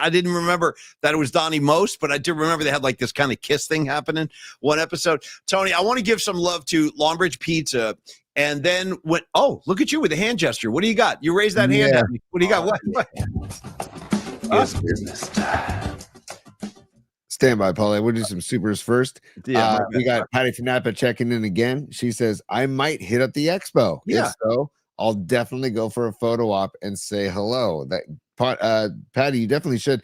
that it was Donnie Most, but I did remember they had like this kind of Kiss thing happening one episode. Tony, I want to give some love to Longbridge Pizza. And then look at you with a hand gesture. What do you got? You raised that hand at me. What do you got? What? It's business time. Stand by, Paulie. We'll do some supers first. Yeah, we got Patty Finappa checking in again. She says, I might hit up the expo. Yeah. If so, I'll definitely go for a photo op and say hello. Patty, you definitely should.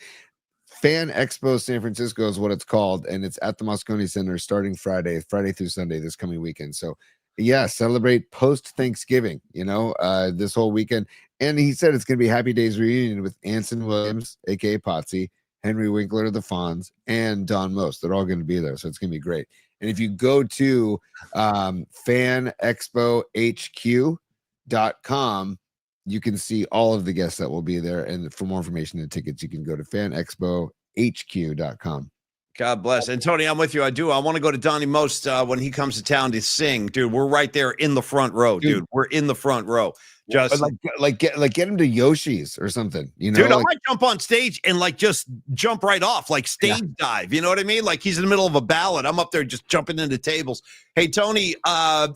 Fan Expo San Francisco is what it's called, and it's at the Moscone Center starting Friday through Sunday this coming weekend. So yeah, celebrate post-Thanksgiving, this whole weekend. And he said it's going to be Happy Days reunion with Anson Williams, a.k.a. Potsy, Henry Winkler, the Fonz, and Don Most. They're all going to be there, so it's going to be great. And if you go to fanexpohq.com, you can see all of the guests that will be there. And for more information and tickets, you can go to fanexpohq.com. God bless. And Tony, I'm with you. I want to go to Donnie Most when he comes to town to sing. Dude, we're right there in the front row, dude. We're in the front row. Just get him to Yoshi's or something, dude. I might jump on stage and just jump right off, like stage dive. You know what I mean? Like he's in the middle of a ballad. I'm up there just jumping into tables. Hey, Tony,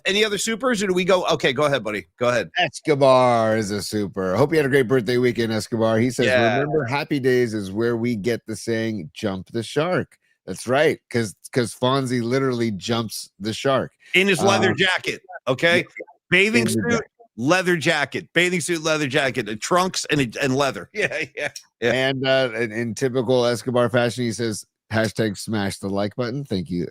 any other supers or do we go? Okay, go ahead, buddy. Go ahead. Escobar is a super. Hope you had a great birthday weekend, Escobar. He says, remember Happy Days is where we get the saying, jump the shark. That's right. Because Fonzie literally jumps the shark. In his leather jacket. Okay. Bathing suit. Leather jacket, bathing suit, leather jacket, trunks and leather. Yeah. And in typical Escobar fashion, he says hashtag smash the like button. Thank you,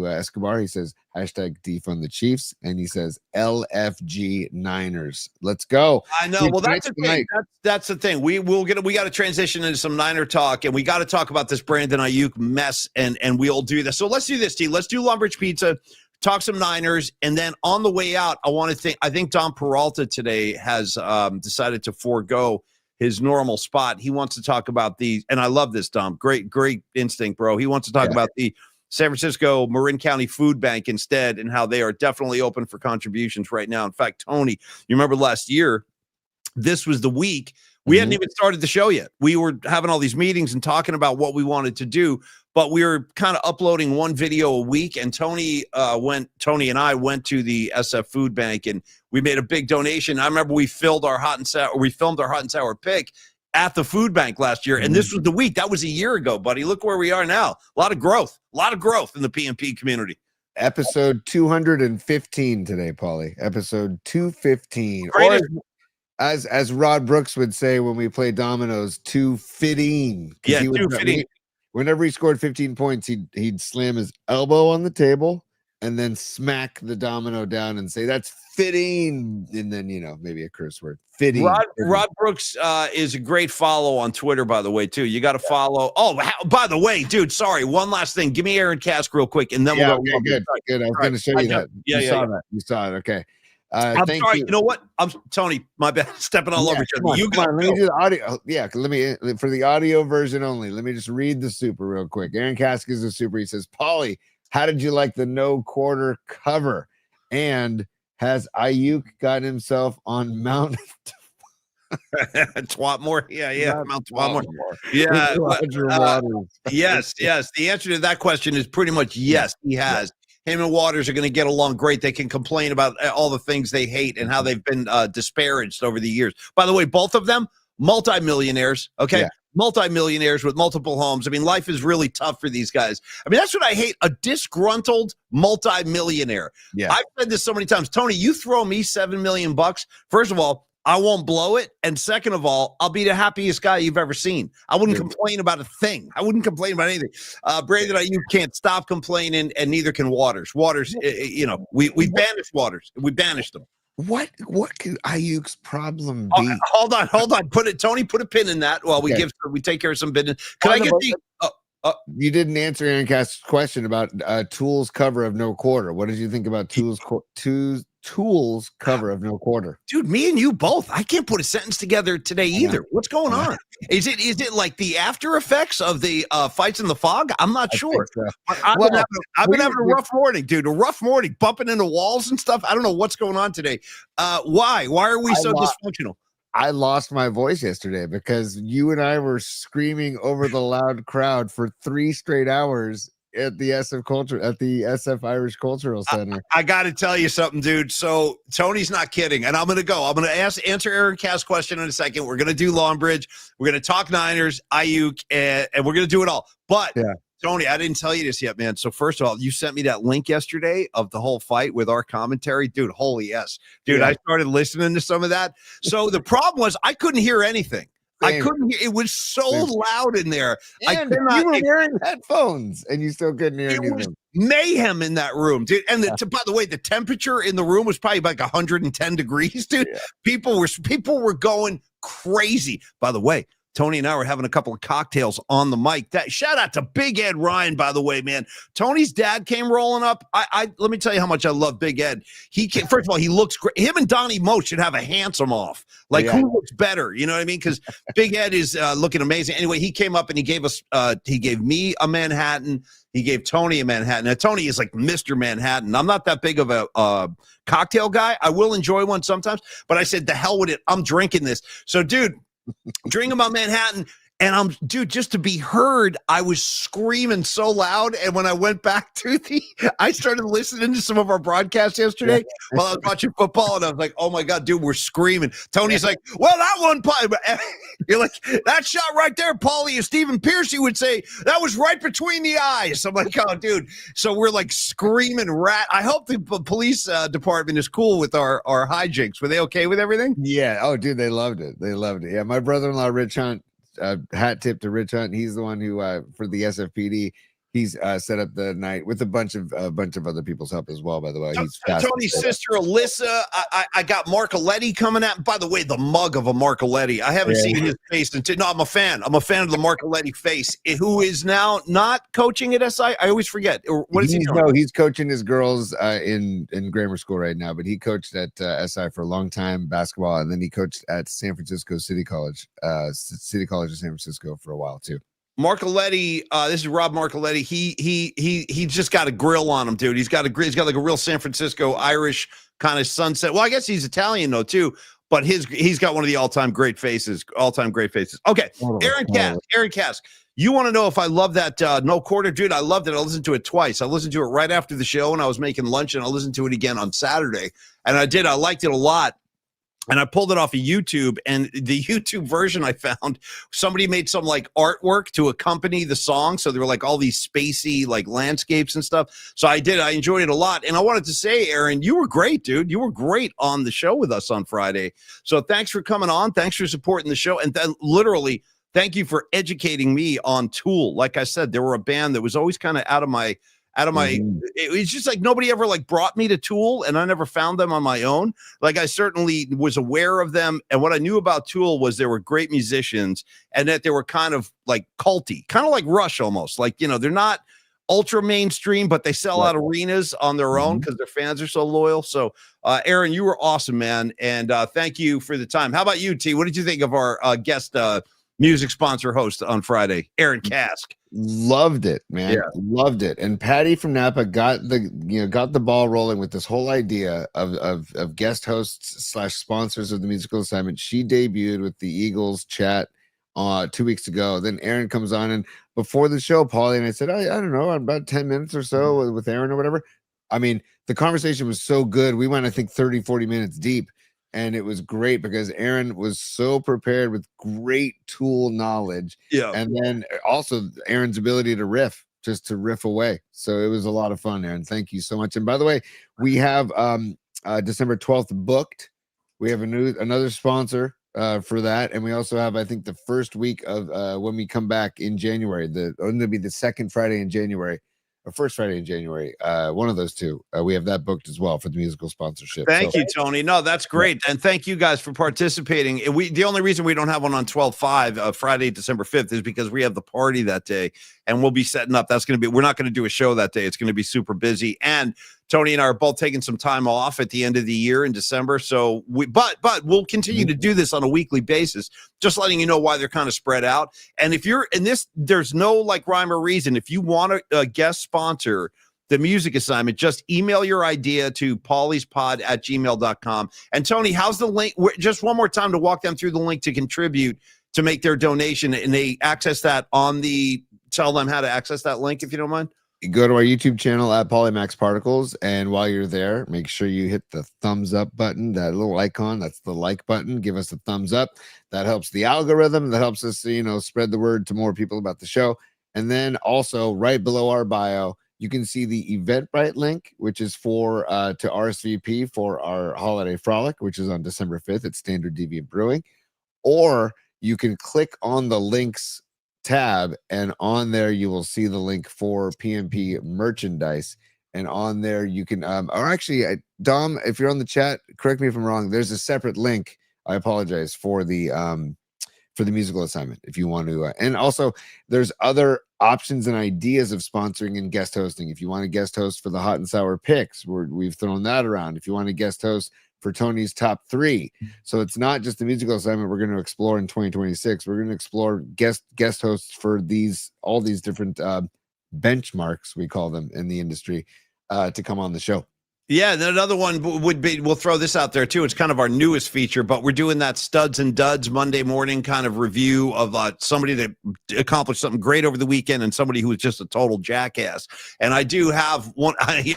Escobar. He says hashtag defund the Chiefs, and he says LFG Niners. Let's go. I know. Well, that's the thing. That's the thing. We got to transition into some Niner talk, and we got to talk about this Brandon Aiyuk mess, and we'll do this. So let's do this, T. Let's do Longbridge Pizza. Talk some Niners, and then on the way out, I think Dom Peralta today has decided to forego his normal spot. He wants to talk about and I love this, Dom. Great instinct, bro. He wants to talk about the San Francisco Marin County Food Bank instead, and how they are definitely open for contributions right now. In fact, Tony, you remember last year, this was the week. We hadn't even started the show yet. We were having all these meetings and talking about what we wanted to do, but we were kind of uploading one video a week. And Tony and I went to the SF Food Bank and we made a big donation. I remember we filmed our hot and sour pick at the food bank last year. And this was the week. That was a year ago, buddy. Look where we are now. A lot of growth in the PMP community. Episode 215 today, Paulie. Episode 215. As Rod Brooks would say when we play dominoes, 215. Yeah, 215. Whenever he scored 15 points, he'd slam his elbow on the table and then smack the domino down and say, that's fitting. And then, maybe a curse word. Fitting. Rod Brooks is a great follow on Twitter, by the way, too. You got to follow. Oh, by the way, dude, sorry. One last thing. Give me Aaron Kask real quick, and then we'll go. Okay, good. I was going to show you that. You saw that. You saw it. Okay. I'm sorry. You know what? I'm Tony. My bad. Stepping all over each other. Let me do the audio. Yeah, let me for the audio version only. Let me just read the super real quick. Aaron Kask is a super. He says, "Paulie, how did you like the no quarter cover? And has Aiyuk got himself on Mount Twatmore? Yeah, Mount Twatmore. Yeah. Yes. The answer to that question is pretty much yes. He has. Him and Waters are going to get along great. They can complain about all the things they hate and how they've been disparaged over the years. By the way, both of them, multimillionaires, okay? Yeah. Multimillionaires with multiple homes. I mean, life is really tough for these guys. I mean, that's what I hate, a disgruntled multimillionaire. Yeah. I've said this so many times. Tony, you throw me $7 million. First of all, I won't blow it. And second of all, I'll be the happiest guy you've ever seen. I wouldn't complain about a thing. I wouldn't complain about anything. Brandon, you can't stop complaining, and neither can Waters. Waters, we banished Waters. We banished them. What could Aiyuk's problem be? Hold on. Tony, put a pin in that while we take care of some business. Can I get you didn't answer Aaron Cass's question about Tool's cover of No Quarter. What did you think about Tool's cover of No Quarter? Dude, me and you both. I can't put a sentence together today either. What's going on? Is it like the after effects of the fights in the fog? I'm not sure. So. I've been having a rough morning, dude. A rough morning, bumping into walls and stuff. I don't know what's going on today. Why are we so dysfunctional? I lost my voice yesterday because you and I were screaming over the loud crowd for 3 straight hours at the SF Irish Cultural Center. I got to tell you something, dude. So Tony's not kidding, and I'm going to go. I'm going to answer Aaron Cass's question in a second. We're going to do Longbridge. We're going to talk Niners, Aiyuk, and we're going to do it all. But Tony, I didn't tell you this yet, man. So first of all, you sent me that link yesterday of the whole fight with our commentary. Dude, holy yes. Dude, I started listening to some of that. So the problem was I couldn't hear anything. I couldn't hear. It was so loud in there. And you were wearing headphones, and you still couldn't hear anything. Was mayhem in that room, dude. And by the way, the temperature in the room was probably like 110 degrees, dude. Yeah. People were going crazy. By the way, Tony and I were having a couple of cocktails on the mic. Shout out to Big Ed Ryan, by the way, man. Tony's dad came rolling up. I let me tell you how much I love Big Ed. First of all, he looks great. Him and Donnie Moat should have a handsome off. Like, who looks better? You know what I mean? Because Big Ed is looking amazing. Anyway, he came up and he gave me a Manhattan. He gave Tony a Manhattan. Now, Tony is like Mr. Manhattan. I'm not that big of a cocktail guy. I will enjoy one sometimes, but I said, the hell with it. I'm drinking this. So, dude, drinking my Manhattan, and just to be heard, I was screaming so loud. And when I went back to I started listening to some of our broadcasts yesterday while I was watching football, and I was like, oh my God, dude, we're screaming. Tony's like, well, that one, you're like, that shot right there, Paulie, as Stephen Piercy would say, that was right between the eyes. I'm like, oh, dude. So we're like screaming rat. I hope the police department is cool with our hijinks. Were they okay with everything? Yeah. Oh, dude, they loved it. Yeah. My brother-in-law, Rich Hunt, hat tip to Rich Hunt. He's the one who for the SFPD, he's set up the night with a bunch of other people's help as well, by the way. He's Tony's sister Alyssa. I got Marcoletti coming out. By the way, the mug of a Marcoletti. I haven't seen his face until I'm a fan of the Marcoletti face, who is now not coaching at SI. I always forget. What is he doing? No, he's coaching his girls in grammar school right now, but he coached at SI for a long time, basketball, and then he coached at San Francisco City College of San Francisco for a while too. Marcoletti, this is Rob Marcoletti. He just got a grill on him, dude. He's got like a real San Francisco Irish kind of sunset. Well, I guess he's Italian though too, but he's got one of the all-time great faces. Okay, Aaron Cass. You want to know if I love that No Quarter, dude? I loved it. I listened to it twice. I listened to it right after the show, and I was making lunch, and I listened to it again on Saturday, and I liked it a lot. And I pulled it off of YouTube, and the YouTube version I found, somebody made some like artwork to accompany the song. So there were like all these spacey like landscapes and stuff. So I enjoyed it a lot. And I wanted to say, Aaron, you were great, dude. You were great on the show with us on Friday. So thanks for coming on. Thanks for supporting the show. And then literally, thank you for educating me on Tool. Like I said, they were a band that was always kind of out of my it was just like nobody ever like brought me to Tool, and I never found them on my own. Like I certainly was aware of them, and what I knew about Tool was they were great musicians, and that they were kind of like culty, kind of like Rush almost. Like, you know, they're not ultra mainstream, but they sell out arenas on their own because their fans are so loyal. So Aaron, you were awesome, man, and thank you for the time. How about you, T? What did you think of our guest music sponsor host on Friday, Aaron Cass? Loved it, man. Yeah. Loved it. And Patty from Napa got the ball rolling with this whole idea of guest hosts / sponsors of the musical assignment. She debuted with the Eagles chat 2 weeks ago. Then Aaron comes on, and before the show, Paulie and I said, I don't know, about 10 minutes or so with Aaron or whatever. I mean, the conversation was so good. We went, I think, 30-40 minutes deep. And it was great because Aaron was so prepared with great Tool knowledge. Yeah. And then also Aaron's ability to riff away. So it was a lot of fun, Aaron. Thank you so much. And by the way, we have December 12th booked We have another sponsor for that, and we also have, I think, the first week of when we come back in January. Going to be the second Friday in January, or first Friday in January. One of those two. We have that booked as well for the musical sponsorship. Thank you, Tony. No, that's great, and thank you guys for participating. And the only reason we don't have one on 12/5 Friday, December 5th, is because we have the party that day, and we'll be setting up. We're not going to do a show that day. It's going to be super busy, and Tony and I are both taking some time off at the end of the year in December. So but we'll continue to do this on a weekly basis, just letting you know why they're kind of spread out. And if you're in this, there's no like rhyme or reason. If you want to guest sponsor the music assignment, just email your idea to paulyspod@gmail.com. And Tony, how's the link? Just one more time to walk them through the link to contribute to make their donation. And they access that tell them how to access that link, if you don't mind. You go to our YouTube channel at Polymax Particles, and while you're there, make sure you hit the thumbs up button, that little icon. That's the like button. Give us a thumbs up. That helps the algorithm. That helps us, spread the word to more people about the show. And then also right below our bio, you can see the Eventbrite link, which is for to RSVP for our holiday frolic, which is on December 5th at Standard Deviant Brewing. Or you can click on the links tab, and on there you will see the link for PMP merchandise. And on there you can or actually, Dom, if you're on the chat, correct me if I'm wrong, there's a separate link, I apologize, for the musical assignment if you want to and also there's other options and ideas of sponsoring and guest hosting. If you want to guest host for the hot and sour picks, we've thrown that around. If you want to guest host for Tony's top 3. So it's not just the musical assignment we're going to explore in 2026. We're going to explore guest hosts for all these different benchmarks, we call them in the industry, to come on the show. Yeah, then another one would be, we'll throw this out there too. It's kind of our newest feature, but we're doing that Studs and Duds Monday morning kind of review of somebody that accomplished something great over the weekend and somebody who was just a total jackass. And I do have one, and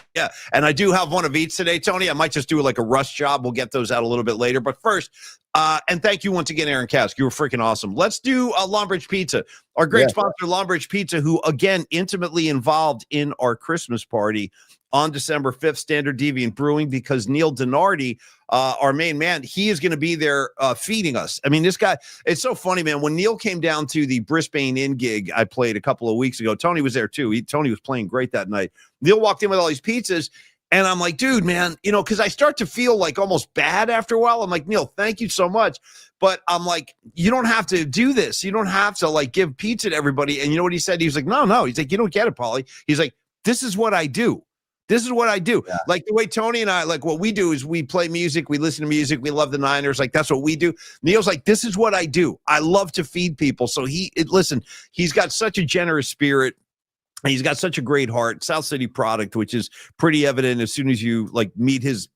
I do have one of each today, Tony. I might just do like a rush job. We'll get those out a little bit later. But first, and thank you once again, Aaron Kask. You were freaking awesome. Let's do Longbridge Pizza, our great sponsor, Longbridge Pizza, who again intimately involved in our Christmas party on December 5th, Standard Deviant Brewing, because Neil Donardi, our main man, he is going to be there feeding us. I mean, this guy, it's so funny, man. When Neil came down to the Brisbane Inn gig I played a couple of weeks ago, Tony was there too. Tony was playing great that night. Neil walked in with all these pizzas, and I'm like, dude, man, because I start to feel like almost bad after a while. I'm like, Neil, thank you so much. But I'm like, you don't have to do this. You don't have to like give pizza to everybody. And you know what he said? He was like, no. He's like, you don't get it, Pauly. He's like, this is what I do. This is what I do. Yeah. Like the way Tony and I, like what we do is we play music, we listen to music, we love the Niners. Like that's what we do. Neil's like, this is what I do. I love to feed people. So listen, he's got such a generous spirit. He's got such a great heart. South City product, which is pretty evident as soon as you like make his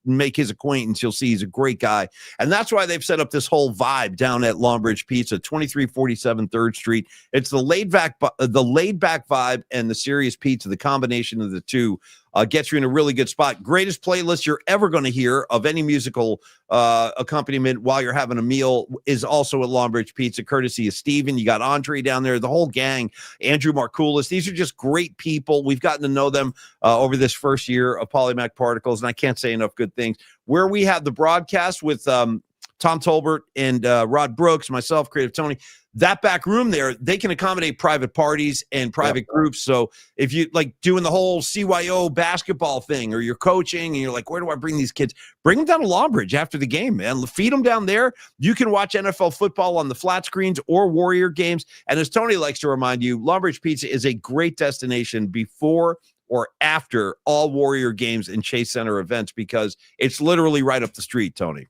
acquaintance, you'll see he's a great guy. And that's why they've set up this whole vibe down at Longbridge Pizza, 2347 3rd Street. It's the laid back vibe and the serious pizza. The combination of the two gets you in a really good spot. Greatest playlist you're ever going to hear of any musical accompaniment while you're having a meal is also at Longbridge Pizza, courtesy of Steven. You got Andre down there, the whole gang, Andrew Markoulis. These are just great people. We've gotten to know them over this first year of Polymac Particles, and I can't say enough good things. Where we have the broadcast with Tom Tolbert and Rod Brooks, myself, Creative Tony, that back room there, they can accommodate private parties and private groups. So if you like doing the whole CYO basketball thing, or you're coaching and you're like, where do I bring these kids? Bring them down to Longbridge after the game, man. Feed them down there. You can watch NFL football on the flat screens or Warrior games. And as Tony likes to remind you, Longbridge Pizza is a great destination before or after all Warrior games and Chase Center events, because it's literally right up the street, Tony.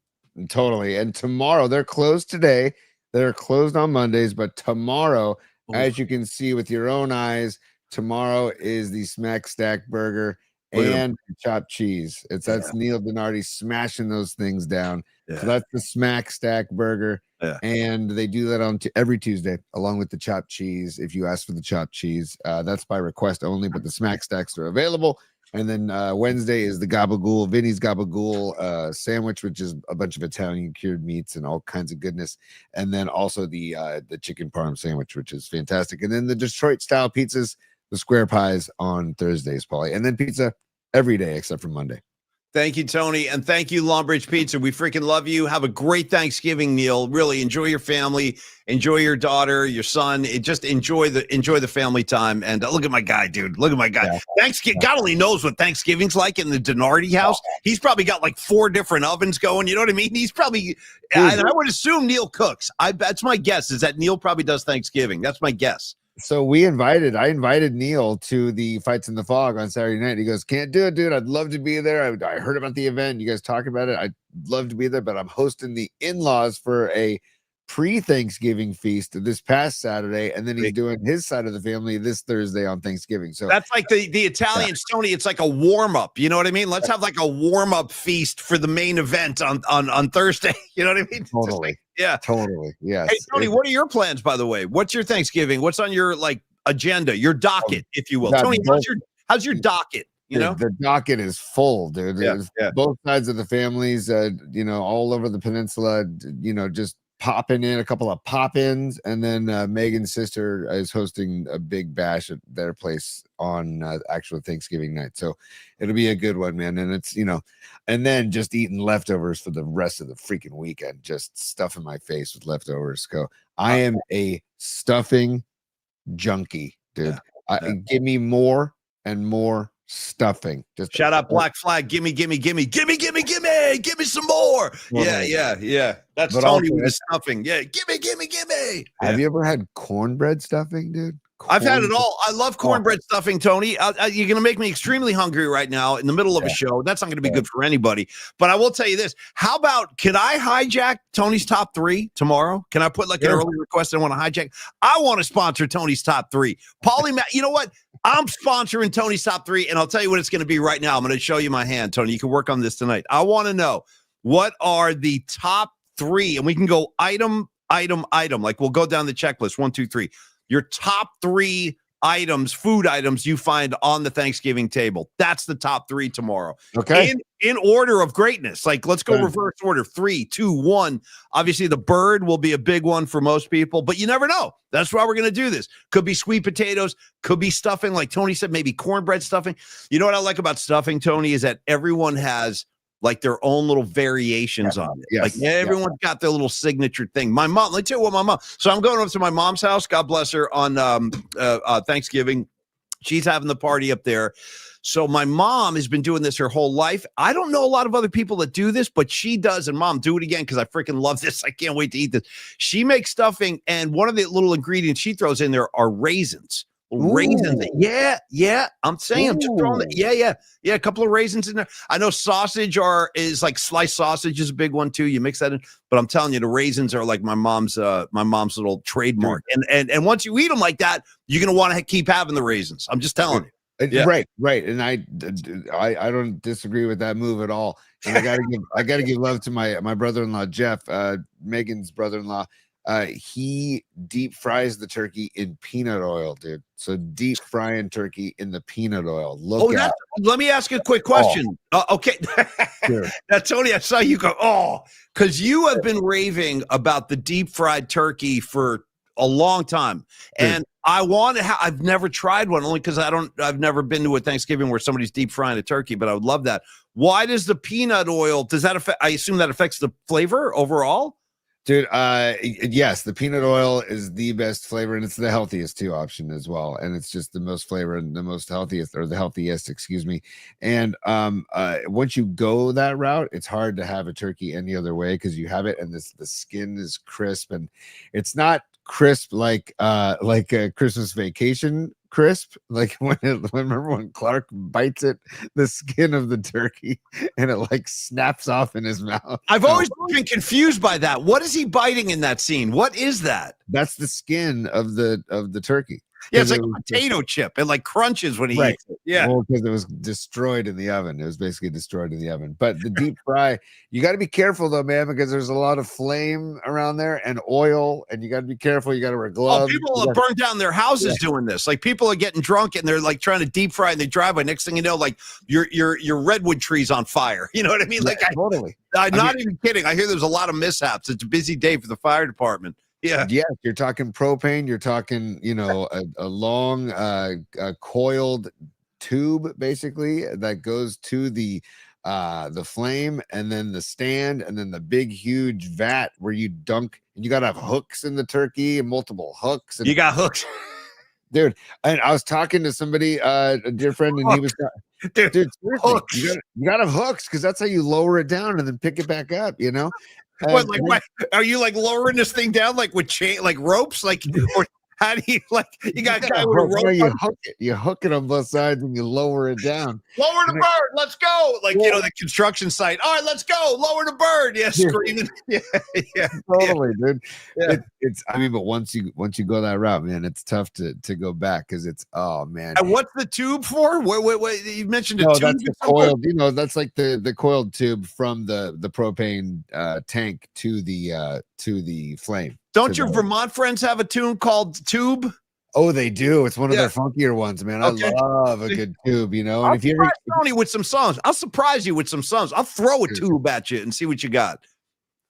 Totally. And tomorrow, they're closed today. They're closed on Mondays, but tomorrow, as you can see with your own eyes, tomorrow is the Smack Stack Burger and chopped cheese. That's Neil Donardi smashing those things down. Yeah. So that's the Smack Stack Burger. Yeah. And they do that on every Tuesday, along with the chopped cheese. If you ask for the chopped cheese, that's by request only, but the Smack Stacks are available. And then Wednesday is the Gabagool, Vinny's Gabagool sandwich, which is a bunch of Italian cured meats and all kinds of goodness. And then also the chicken parm sandwich, which is fantastic. And then the Detroit style pizzas, the square pies on Thursdays, Pauly. And then pizza every day except for Monday. Thank you, Tony. And thank you, Longbridge Pizza. We freaking love you. Have a great Thanksgiving, Neil. Really enjoy your family. Enjoy your daughter, your son. Just enjoy the family time. And look at my guy, dude. Look at my guy. Yeah. Thanksgiving. God only knows what Thanksgiving's like in the Denardi house. He's probably got like 4 different ovens going. You know what I mean? He's probably, and I would assume Neil cooks. That's my guess, is that Neil probably does Thanksgiving. That's my guess. So I invited Neil to the Fights in the Fog on Saturday night. He goes, can't do it, dude. I'd love to be there. I heard about the event. You guys talking about it. I'd love to be there, but I'm hosting the in-laws for a pre-Thanksgiving feast this past Saturday, and then he's doing his side of the family this Thursday on Thanksgiving. So that's like the Italians, Tony. It's like a warm-up. You know what I mean? Let's have like a warm-up feast for the main event on Thursday. You know what I mean? Totally. Yeah. Totally. Yes. Hey, Tony, what are your plans, by the way? What's your Thanksgiving? What's on your agenda, your docket, if you will? Tony, how's your docket? You know, the docket is full, dude. Yeah. Both sides of the families, all over the peninsula, just popping in a couple of pop-ins, and then Megan's sister is hosting a big bash at their place on actual Thanksgiving night, so it'll be a good one, man. And it's and then just eating leftovers for the rest of the freaking weekend, just stuffing my face with leftovers. I am a stuffing junkie, dude. Give me more and more stuffing. Just shout out Black Flag. Gimme some more. Yeah. That's But Tony also, with the stuffing. Yeah, gimme. Have you ever had cornbread stuffing, dude? I've had it all. I love cornbread stuffing, Tony. You're going to make me extremely hungry right now in the middle of a show. That's not going to be good for anybody. But I will tell you this. How about, can I hijack Tony's top 3 tomorrow? Can I put like an early request I want to hijack? I want to sponsor Tony's top 3. Paulie, you know what? I'm sponsoring Tony's top 3, and I'll tell you what it's going to be right now. I'm going to show you my hand, Tony. You can work on this tonight. I want to know, what are the top 3? And we can go item. Like we'll go down the checklist. 1, 2, 3. Your top 3 items, food items you find on the Thanksgiving table. That's the top 3 tomorrow. Okay. In order of greatness. Like, let's go reverse order. 3, 2, 1. Obviously, the bird will be a big one for most people, but you never know. That's why we're going to do this. Could be sweet potatoes, could be stuffing, like Tony said, maybe cornbread stuffing. You know what I like about stuffing, Tony, is that everyone has like their own little variations on it. Yes. Like everyone's got their little signature thing. My mom, let me tell you what my mom. So I'm going up to my mom's house. God bless her, on Thanksgiving. She's having the party up there. So my mom has been doing this her whole life. I don't know a lot of other people that do this, but she does. And Mom, do it again, because I freaking love this. I can't wait to eat this. She makes stuffing, and one of the little ingredients she throws in there are raisins. Raisins. Yeah. I'm saying, I'm just throwing it. Yeah. A couple of raisins in there. I know sausage is like sliced sausage is a big one too. You mix that in, but I'm telling you, the raisins are like my mom's little trademark. And once you eat them like that, you're gonna want to keep having the raisins. I'm just telling you. Yeah. Right. And I don't disagree with that move at all. And I gotta give love to my brother-in-law, Jeff, Megan's brother-in-law. He deep fries the turkey in peanut oil, dude. So deep frying turkey in the peanut oil. Let me ask you a quick question. Okay. Sure. Now, Tony, I saw you go, because you have been raving about the deep fried turkey for a long time. And I've never tried one, only because I've never been to a Thanksgiving where somebody's deep frying a turkey, but I would love that. Why does the peanut oil, does that affect, I assume that affects the flavor overall? Dude, yes, the peanut oil is the best flavor, and it's the healthiest too option as well. And it's just the most flavor and the most healthiest, or the healthiest, excuse me. And once you go that route, it's hard to have a turkey any other way, because you have it, and the skin is crisp, and it's not crisp like a Christmas Vacation crisp, like remember when Clark bites it, the skin of the turkey, and it like snaps off in his mouth. I've always been confused by that. What is he biting in that scene? What is that? That's the skin of the turkey. Yeah, it's like a potato chip. It like crunches when he eats it. Yeah. Well, because it was destroyed in the oven. It was basically destroyed in the oven. But the deep fry, you got to be careful though, man, because there's a lot of flame around there and oil, and you got to be careful. You got to wear gloves. People have burned down their houses doing this. Like, people are getting drunk and they're like trying to deep fry in the driveway. Next thing you know, like your redwood tree's on fire. You know what I mean? Like, totally. I'm not even kidding. I hear there's a lot of mishaps. It's a busy day for the fire department. Yeah. You're talking propane. You're talking, a long coiled tube, basically, that goes to the the flame, and then the stand, and then the big huge vat where you dunk, and you gotta have hooks in the turkey and multiple hooks. And You got hooked. dude, and I was talking to somebody, a dear friend, and he was Dude, dude, seriously, hooks. you gotta have hooks, because that's how you lower it down and then pick it back up, you know. What, like, what? Are you like lowering this thing down like with chain, like ropes, like, or how do you like? You got a guy with a rope. No, you hook it on both sides and you lower it down. Lower the And bird. Let's go. Like, you know, the construction site. All right, let's go. Lower the bird. Yeah, screaming. Yeah, yeah. Totally, dude. Yeah. It's I mean, but once you go that route, man, it's tough to go back, because it's, oh man. And what's the tube for? Wait, you mentioned a No, tube. that's the coiled, that's like the coiled tube from the propane tank to the flame. Don't your Vermont friends have a tune called Tube? Oh, they do. It's one of their funkier ones, man. Okay. I love a good tube, And I'll if you ever, surprise Tony with some songs. I'll surprise you with some songs. I'll throw a tube at you and see what you got.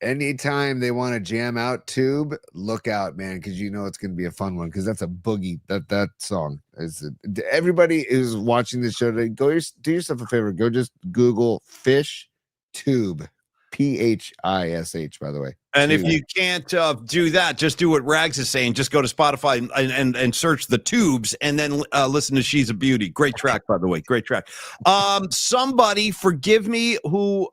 anytime they want to jam out tube, look out, man, because it's going to be a fun one, because that's a boogie. That song is. Everybody is watching this show today. Do yourself a favor. Go just Google Fish Tube, PHISH, by the way. And if you can't do that, just do what Rags is saying. Just go to Spotify and search the Tubes, and then listen to She's a Beauty. Great track, by the way. Great track. Somebody forgive me for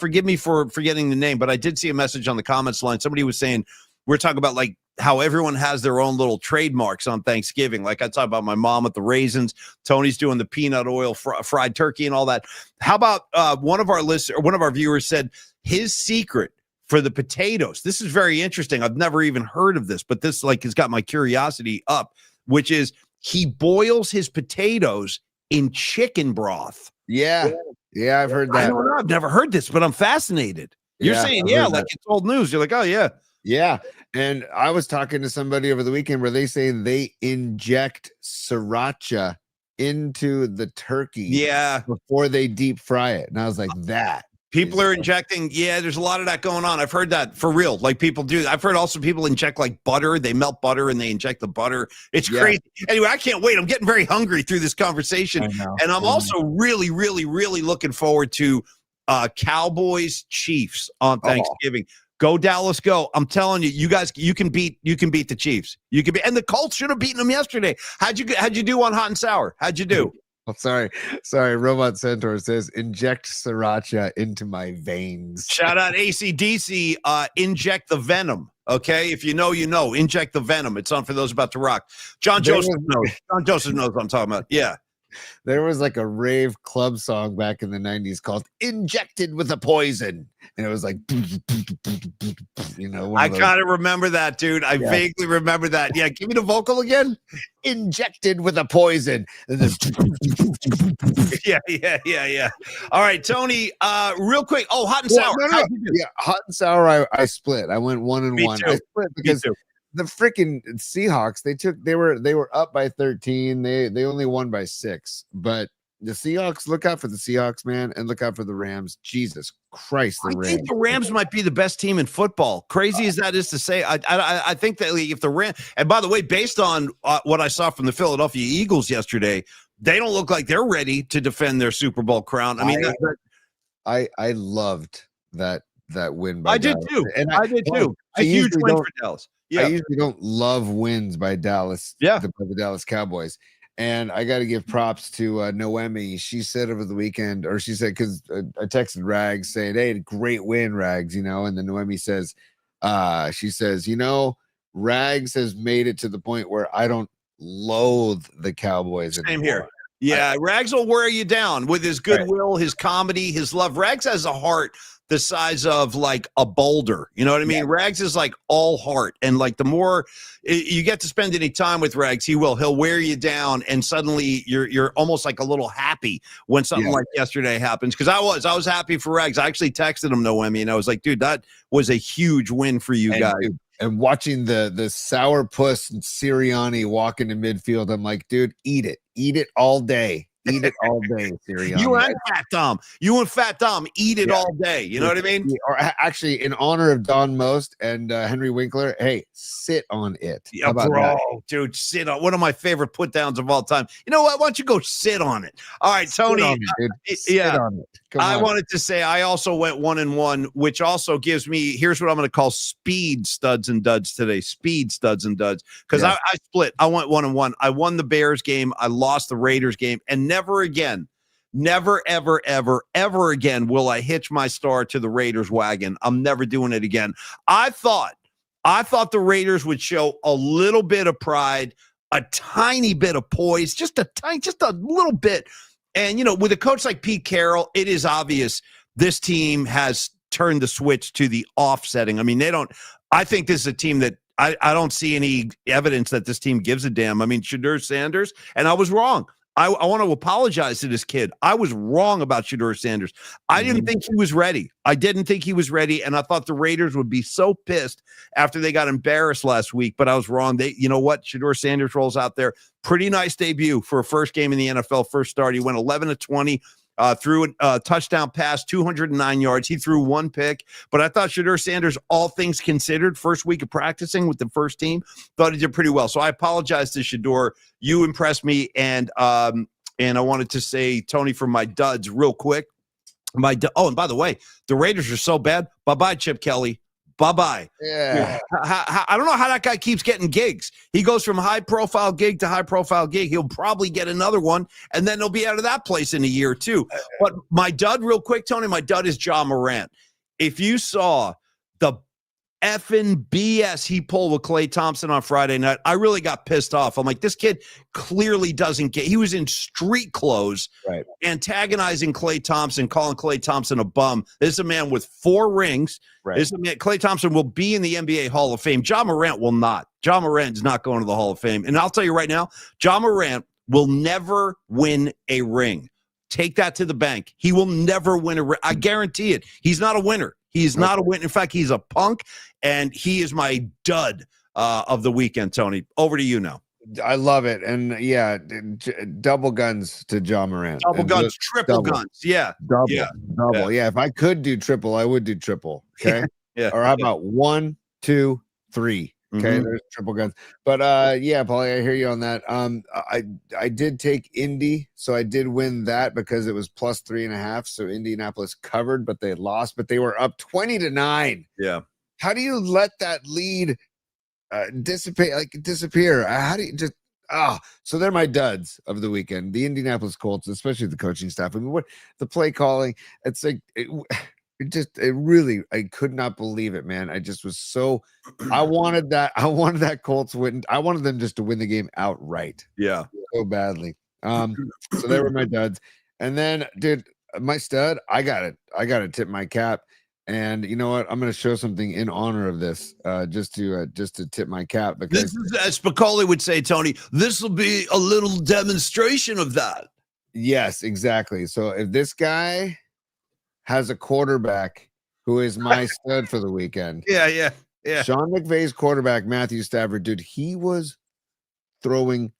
forgetting the name, but I did see a message on the comments line. Somebody was saying, we're talking about like how everyone has their own little trademarks on Thanksgiving. Like I talked about my mom with the raisins, Tony's doing the peanut oil fried turkey and all that. How about one of our viewers said his secret for the potatoes? This is very interesting. I've never even heard of this, but this has got my curiosity up, which is he boils his potatoes in chicken broth. Yeah, I've heard that. I don't know. I've never heard this, but I'm fascinated. You're saying, like it's old news. You're like, oh, yeah. Yeah. And I was talking to somebody over the weekend where they say they inject sriracha into the turkey before they deep fry it. And I was like, that. People are injecting. Yeah, there's a lot of that going on. I've heard that for real. Like people do. I've heard also people inject like butter. They melt butter and they inject the butter. It's crazy. Anyway, I can't wait. I'm getting very hungry through this conversation. And I'm also really, really, really looking forward to Cowboys Chiefs on Thanksgiving. Go Dallas, go. I'm telling you, you guys, you can beat the Chiefs. You can be, and the Colts should have beaten them yesterday. How'd you do on hot and sour? How'd you do? Oh, sorry. Robot Centaur says, inject sriracha into my veins. Shout out AC/DC. Inject the venom. Okay, if you know, inject the venom. It's on for those about to rock. John Joseph knows. John Joseph knows what I'm talking about. Yeah. There was like a rave club song back in the 90s called Injected with a Poison. And it was like, I kind of remember that, dude. I vaguely remember that. Yeah. Give me the vocal again. Injected with a poison. And then yeah. All right, Tony, real quick. Oh, hot and sour. No. Yeah, hot and sour. I split. I went 1-1. I split because the freaking Seahawks, they were up by 13. They only won by 6. But the Seahawks, look out for the Seahawks, man, and look out for the Rams. Jesus Christ, the Rams. I think the Rams might be the best team in football. Crazy as that is to say, I think that if the Rams, and by the way, based on what I saw from the Philadelphia Eagles yesterday, they don't look like they're ready to defend their Super Bowl crown. I mean, I loved that win by Dallas. And I did too. A huge win for Dallas. Yeah. I usually don't love wins by Dallas. Yeah. By the Dallas Cowboys. And I got to give props to Noemi. She said over the weekend, or she said, because I texted Rags saying, hey, great win, Rags, and then Noemi says, she says, Rags has made it to the point where I don't loathe the Cowboys Same anymore. here. Yeah, Rags will wear you down with his goodwill, his comedy, his love. Rags has a heart the size of like a boulder. You know what I mean? Yeah. Rags is like all heart. And like the more you get to spend any time with Rags, he'll wear you down. And suddenly you're almost like a little happy when something like yesterday happens. Cause I was happy for Rags. I actually texted him, Noemi, and I was like, dude, that was a huge win for you guys. Dude, and watching the sourpuss and Sirianni walk into midfield, I'm like, dude, eat it all day. Eat it all day, Sirianni. You and Fat Dom. You and Fat Dom eat it all day. You know what I mean? Or actually, in honor of Don Most and Henry Winkler, hey, sit on it. Yeah, dude, sit on one of my favorite put downs of all time. You know what? Why don't you go sit on it? All right, Tony. Sit on it, dude. Sit on it. I wanted to say I also went 1-1, which also gives me, here's what I'm going to call speed studs and duds today. Speed studs and duds. Because I split. I went 1-1. I won the Bears game. I lost the Raiders game. And never again, never, ever, ever, ever again will I hitch my star to the Raiders wagon. I'm never doing it again. I thought the Raiders would show a little bit of pride, a tiny bit of poise, just a little bit. And, you know, with a coach like Pete Carroll, it is obvious this team has turned the switch to the offsetting. I mean, I think this is a team that I don't see any evidence that this team gives a damn. I mean, Shedeur Sanders, and I was wrong. I want to apologize to this kid. I was wrong about Shedeur Sanders. I didn't think he was ready. I didn't think he was ready, and I thought the Raiders would be so pissed after they got embarrassed last week, but I was wrong. You know what? Shedeur Sanders rolls out there. Pretty nice debut for a first game in the NFL, first start. He went 11-20. Threw a touchdown pass, 209 yards. He threw one pick, but I thought Shedeur Sanders, all things considered, first week of practicing with the first team, thought he did pretty well. So I apologize to Shedeur. You impressed me, and I wanted to say, Tony, for my duds real quick. And by the way, the Raiders are so bad. Bye-bye, Chip Kelly. Bye-bye. Yeah. I don't know how that guy keeps getting gigs. He goes from high-profile gig to high-profile gig. He'll probably get another one, and then he'll be out of that place in a year or two. But my dud, real quick, Tony, my dud is Ja Morant. If you saw the effing BS he pulled with Klay Thompson on Friday night, I really got pissed off. I'm like, this kid clearly doesn't get – he was in street clothes, right, antagonizing Klay Thompson, calling Klay Thompson a bum. This is a man with 4 rings. Right. This is a man, Klay Thompson will be in the NBA Hall of Fame. Ja Morant will not. Ja Morant is not going to the Hall of Fame. And I'll tell you right now, Ja Morant will never win a ring. Take that to the bank. He will never win a ring. I guarantee it. He's not a winner. He's not a winner. In fact, he's a punk, and he is my dud of the weekend, Tony. Over to you now. I love it. And yeah, double guns to Ja Morant. Double guns, triple guns. Yeah. Double. Yeah. If I could do triple, I would do triple. Okay. Yeah. Or how about 1, 2, 3? Okay, there's triple guns. But yeah, Paulie, I hear you on that. I did take Indy, so I did win that because it was plus 3.5. So Indianapolis covered, but they lost, but they were up 20-9. Yeah. How do you let that lead disappear? How do you just so they're my duds of the weekend. The Indianapolis Colts, especially the coaching staff. I mean, what the play calling, it's like I could not believe it, man. I just was so I wanted that Colts win. I wanted them just to win the game outright. Yeah. So badly. So they were my duds. And then, dude, my stud, I gotta tip my cap. And you know what? I'm going to show something in honor of this, just to tip my cap. Because this is, as Spicoli would say, Tony, this will be a little demonstration of that. Yes, exactly. So if this guy has a quarterback who is my stud for the weekend, yeah. Sean McVay's quarterback, Matthew Stafford, dude, he was throwing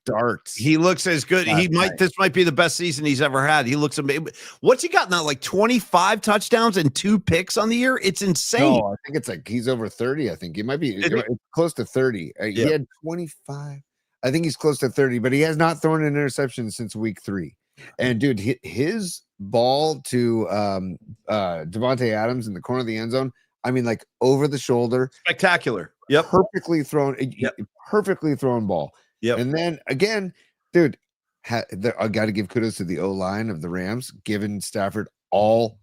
darts. He looks as good. This might be the best season he's ever had. He looks amazing. What's he got now? Like 25 touchdowns and 2 picks on the year? It's insane. No, I think it's like he's over 30. I think he might be close to 30. He had 25. I think he's close to 30, but he has not thrown an interception since week 3. And dude, his ball to Devontae Adams in the corner of the end zone, I mean, like over the shoulder, spectacular. Yep, perfectly thrown. Perfectly thrown ball. Yep. And then again, dude, I got to give kudos to the O-line of the Rams, giving Stafford all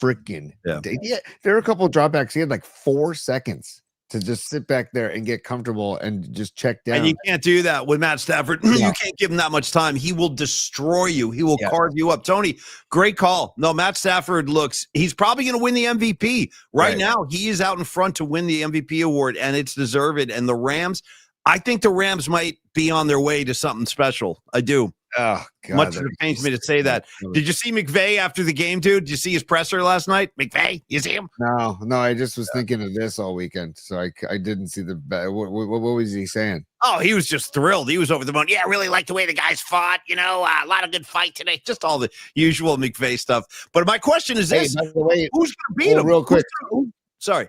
freaking day. Yeah, there were a couple of dropbacks. He had like 4 seconds to just sit back there and get comfortable and just check down. And you can't do that with Matt Stafford. You can't give him that much time. He will destroy you. He will carve you up. Tony, great call. No, Matt Stafford he's probably going to win the MVP. Right now, he is out in front to win the MVP award, and it's deserved. And the Rams, I think the Rams might be on their way to something special. I do. Oh God, Much as it pains me to say that. Did you see McVay after the game, dude? Did you see his presser last night? McVay, you see him? No, I just was thinking of this all weekend, so I didn't see the. What was he saying? Oh, he was just thrilled. He was over the moon. Yeah, I really like the way the guys fought. You know, a lot of good fight today. Just all the usual McVay stuff. But my question is this: by the way, who's going to beat him? real quick. Sorry.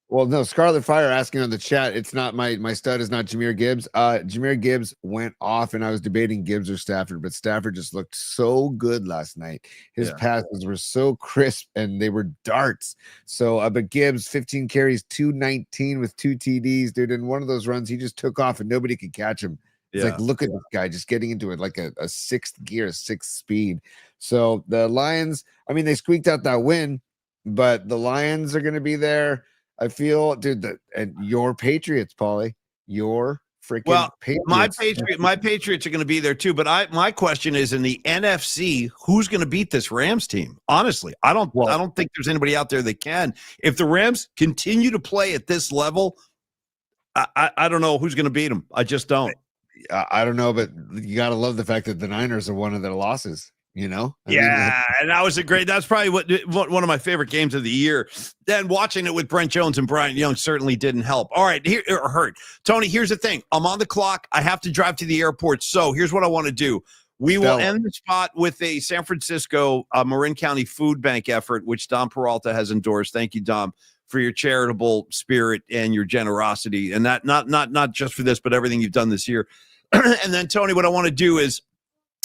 Well, no, Scarlet Fire asking on the chat. It's not my stud is not Jahmyr Gibbs. Jahmyr Gibbs went off, and I was debating Gibbs or Stafford, but Stafford just looked so good last night. His passes were so crisp, and they were darts. So, but Gibbs, 15 carries, 219 with 2 TDs, dude. In one of those runs, he just took off, and nobody could catch him. It's like, look at this guy just getting into it like a sixth gear, 6th speed. So the Lions, I mean, they squeaked out that win, but the Lions are going to be there. I feel, dude, and your Patriots, Paulie, your freaking Patriots. My Patriots are going to be there too. But my question is, in the NFC, who's going to beat this Rams team? Honestly, I don't think there's anybody out there that can. If the Rams continue to play at this level, I don't know who's going to beat them. I just don't. I don't know, but you got to love the fact that the Niners are one of their losses. You know, and that was that's probably one of my favorite games of the year. Then watching it with Brent Jones and Brian Young certainly didn't help. All right, here it hurt. Tony, here's the thing. I'm on the clock. I have to drive to the airport. So here's what I want to do. We will end the spot with a San Francisco Marin County Food Bank effort, which Dom Peralta has endorsed. Thank you, Dom, for your charitable spirit and your generosity, and that not just for this, but everything you've done this year. And then, Tony, what I want to do is,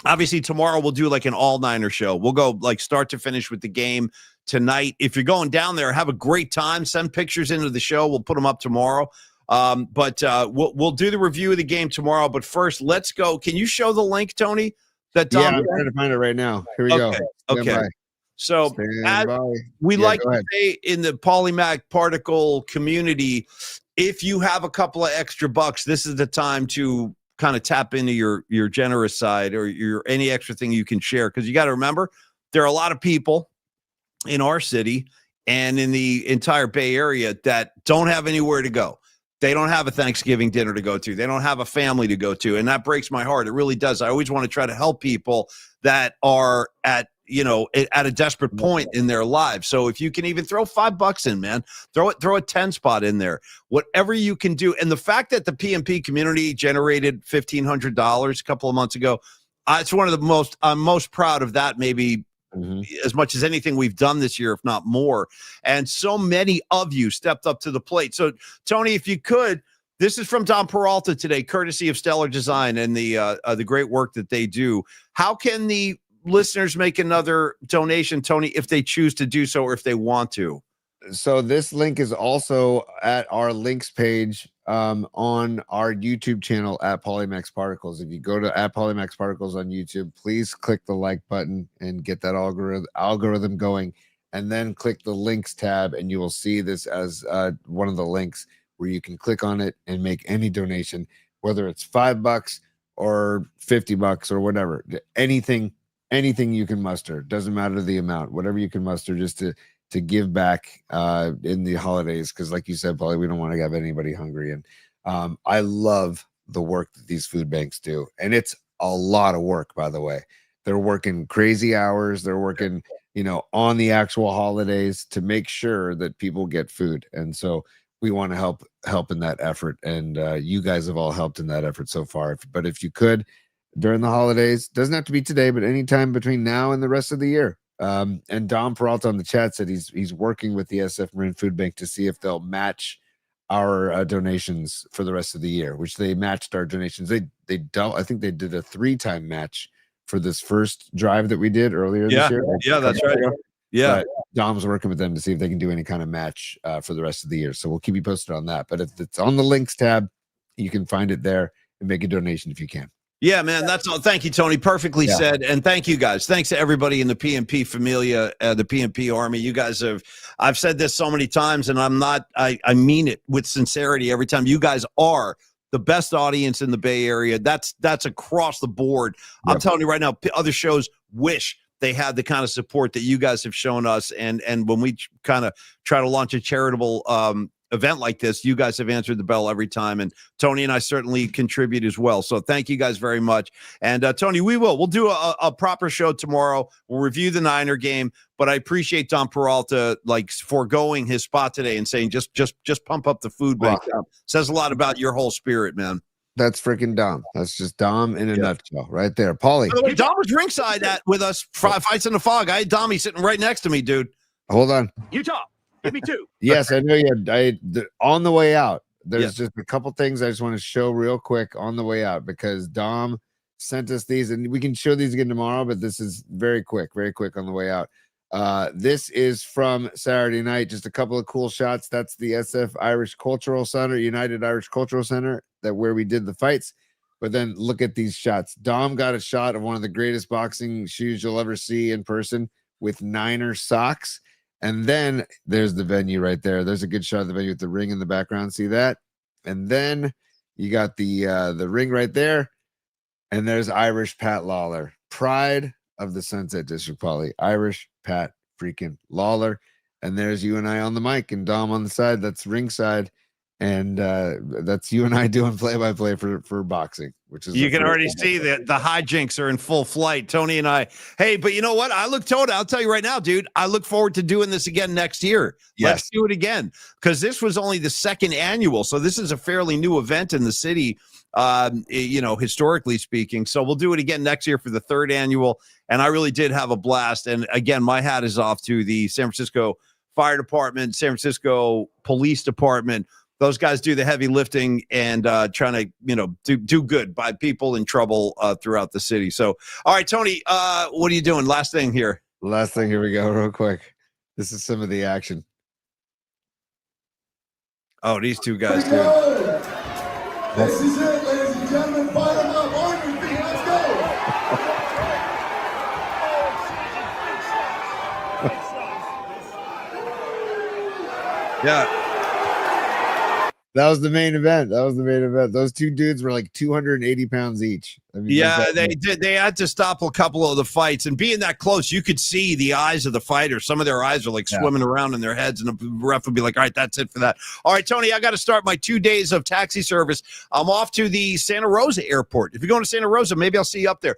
obviously, tomorrow we'll do like an all-niner show. We'll go like start to finish with the game tonight. If you're going down there, have a great time. Send pictures into the show. We'll put them up tomorrow. But we'll do the review of the game tomorrow. But first, let's go. Can you show the link, Tony? I'm trying to find it right now. Here we go. Okay. So we like to say in the Polymac particle community, if you have a couple of extra bucks, this is the time to kind of tap into your generous side or your any extra thing you can share, because you got to remember there are a lot of people in our city and in the entire Bay Area that don't have anywhere to go. They don't have a Thanksgiving dinner to go to. They don't have a family to go to, and that breaks my heart. It really does. I always want to try to help people that are at a desperate point in their lives. So if you can even throw $5 in, man, throw a 10 spot in there, whatever you can do. And the fact that the PMP community generated $1,500 a couple of months ago, it's one of the most, I'm most proud of that, maybe as much as anything we've done this year, if not more. And so many of you stepped up to the plate. So Tony, if you could, this is from Don Peralta today, courtesy of Stellar Design and the great work that they do. How can the listeners make another donation, Tony, if they choose to do so or if they want to? So this link is also at our links page on our YouTube channel at Polymax Particles. If you go to at Polymax Particles on YouTube, please click the like button and get that algorithm going, and then click the links tab, and you will see this as one of the links where you can click on it and make any donation, whether it's $5 or $50 or whatever, anything you can muster. Doesn't matter the amount, whatever you can muster, just to give back in the holidays, because like you said, Paulie, we don't want to have anybody hungry. And I love the work that these food banks do, and it's a lot of work, by the way. They're working crazy hours. They're working on the actual holidays to make sure that people get food. And so we want to help in that effort, and you guys have all helped in that effort so far. But if you could, during the holidays, doesn't have to be today, but anytime between now and the rest of the year. And Dom Peralta on the chat said he's working with the SF Marin Food Bank to see if they'll match our donations for the rest of the year, which they matched our donations. They don't. I think they did a 3-time match for this first drive that we did earlier this year. Yeah, that's right. Yeah, but Dom's working with them to see if they can do any kind of match for the rest of the year. So we'll keep you posted on that. But if it's on the links tab, you can find it there and make a donation if you can. Yeah, man, that's all. Thank you, Tony. Perfectly said. And thank you guys. Thanks to everybody in the PMP familia, the PMP army. You guys I've said this so many times, and I mean it with sincerity every time. You guys are the best audience in the Bay Area. That's across the board. Yep. I'm telling you right now, other shows wish they had the kind of support that you guys have shown us. And when we kind of try to launch a charitable event like this, you guys have answered the bell every time, and Tony and I certainly contribute as well. So thank you guys very much. And Tony, we'll do a proper show tomorrow. We'll review the Niner game, but I appreciate Don Peralta like foregoing his spot today and saying just pump up the food bank. Says a lot about your whole spirit, man. That's freaking Dom. That's just Dom in a nutshell right there. Paulie. By the way, Dom was ringside with us, Fights in the Fog. I had Dommy sitting right next to me, dude. Hold on. Utah, give me 2. Yes, I know you had. On the way out, there's just a couple things I just want to show real quick on the way out because Dom sent us these, and we can show these again tomorrow, but this is very quick on the way out. This is from Saturday night. Just a couple of cool shots. That's the SF Irish Cultural Center, United Irish Cultural Center, that where we did the fights. But then look at these shots. Dom got a shot of one of the greatest boxing shoes you'll ever see in person with Niner socks. And then there's the venue right there. There's a good shot of the venue with the ring in the background. See that? And then you got the ring right there. And there's Irish Pat Lawler, pride of the Sunset District, Paulie. Irish Pat freaking Lawler. And there's you and I on the mic and Dom on the side. That's ringside. And that's you and I doing play-by-play for boxing, which is you can already see that the hijinks are in full flight. Tony and I. Hey, but you know what? Tony, I'll tell you right now, dude. I look forward to doing this again next year. Yes. Let's do it again because this was only the second annual, so this is a fairly new event in the city. Historically speaking. So we'll do it again next year for the third annual. And I really did have a blast. And again, my hat is off to the San Francisco Fire Department, San Francisco Police Department. Those guys do the heavy lifting and trying to, do good by people in trouble throughout the city. So, all right, Tony, what are you doing? Last thing here. Here we go real quick. This is some of the action. Oh, these two guys, dude. This is it, ladies and gentlemen. Fire them up on your feet. Let's go. Yeah. That was the main event. Those two dudes were like 280 pounds each. I mean, they did. They had to stop a couple of the fights, and being that close, you could see the eyes of the fighters. Some of their eyes are like swimming around in their heads, and the ref would be like, "All right, that's it for that." All right, Tony, I got to start my 2 days of taxi service. I'm off to the Santa Rosa airport. If you're going to Santa Rosa, maybe I'll see you up there,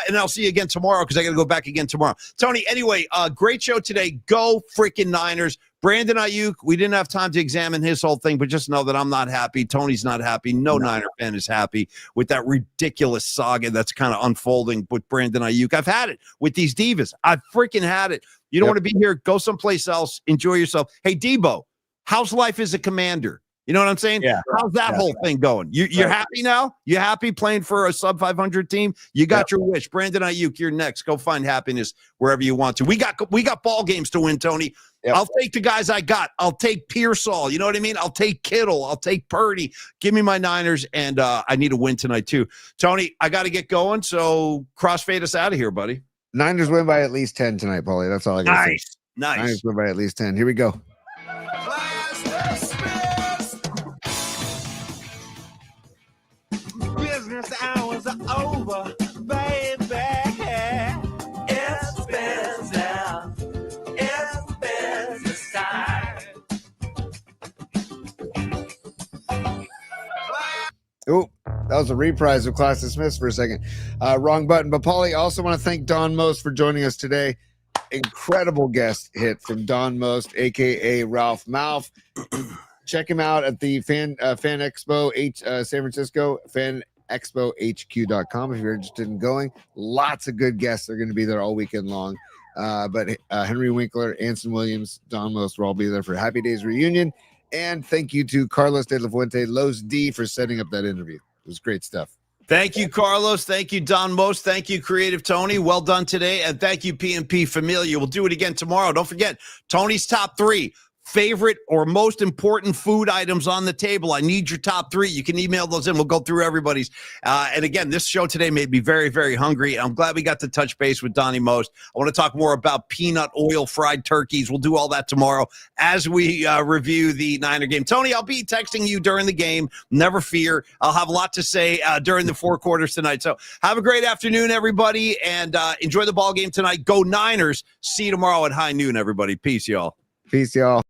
and I'll see you again tomorrow because I got to go back again tomorrow. Tony, anyway, great show today. Go freaking Niners. Brandon Aiyuk, we didn't have time to examine his whole thing, but just know that I'm not happy. Tony's not happy. No Niner fan is happy with that ridiculous saga that's kind of unfolding with Brandon Aiyuk. I've had it with these divas. I've freaking had it. You don't want to be here. Go someplace else. Enjoy yourself. Hey, Debo, how's life as a commander? You know what I'm saying? Yeah. How's that whole thing going? You're happy now? You happy playing for a sub 500 team? You got your wish. Brandon Aiyuk, you're next. Go find happiness wherever you want to. We got ball games to win, Tony. Yep. I'll take the guys I got. I'll take Pearsall. You know what I mean? I'll take Kittle. I'll take Purdy. Give me my Niners, and I need a win tonight too. Tony, I got to get going, so crossfade us out of here, buddy. Niners win by at least 10 tonight, Paulie. That's all I got to say. Nice. Niners win by at least 10. Here we go. Business hours are over, baby. It's business. It's business time. Oh, that was a reprise of Class Dismissed for a second. Wrong button. But Paulie, I also want to thank Don Most for joining us today. Incredible guest hit from Don Most, a.k.a. Ralph Malf. Check him out at the Fan Expo San Francisco, fanexpohq.com if you're interested in going. Lots of good guests are going to be there all weekend long. But Henry Winkler, Anson Williams, Don Most will all be there for Happy Days reunion. And thank you to Carlos de la Fuente, Los D, for setting up that interview. It was great stuff. Thank you, Carlos. Thank you, Don Most. Thank you, Creative Tony. Well done today. And thank you, PMP Familia. We'll do it again tomorrow. Don't forget, Tony's top 3 favorite or most important food items on the table. I need your top 3. You can email those in. We'll go through everybody's. And again, this show today made me very, very hungry. I'm glad we got to touch base with Donnie Most. I want to talk more about peanut oil fried turkeys. We'll do all that tomorrow as we review the Niner game. Tony, I'll be texting you during the game. Never fear. I'll have a lot to say during the 4 quarters tonight. So have a great afternoon, everybody, and enjoy the ball game tonight. Go Niners. See you tomorrow at high noon, everybody. Peace, y'all. Peace, y'all.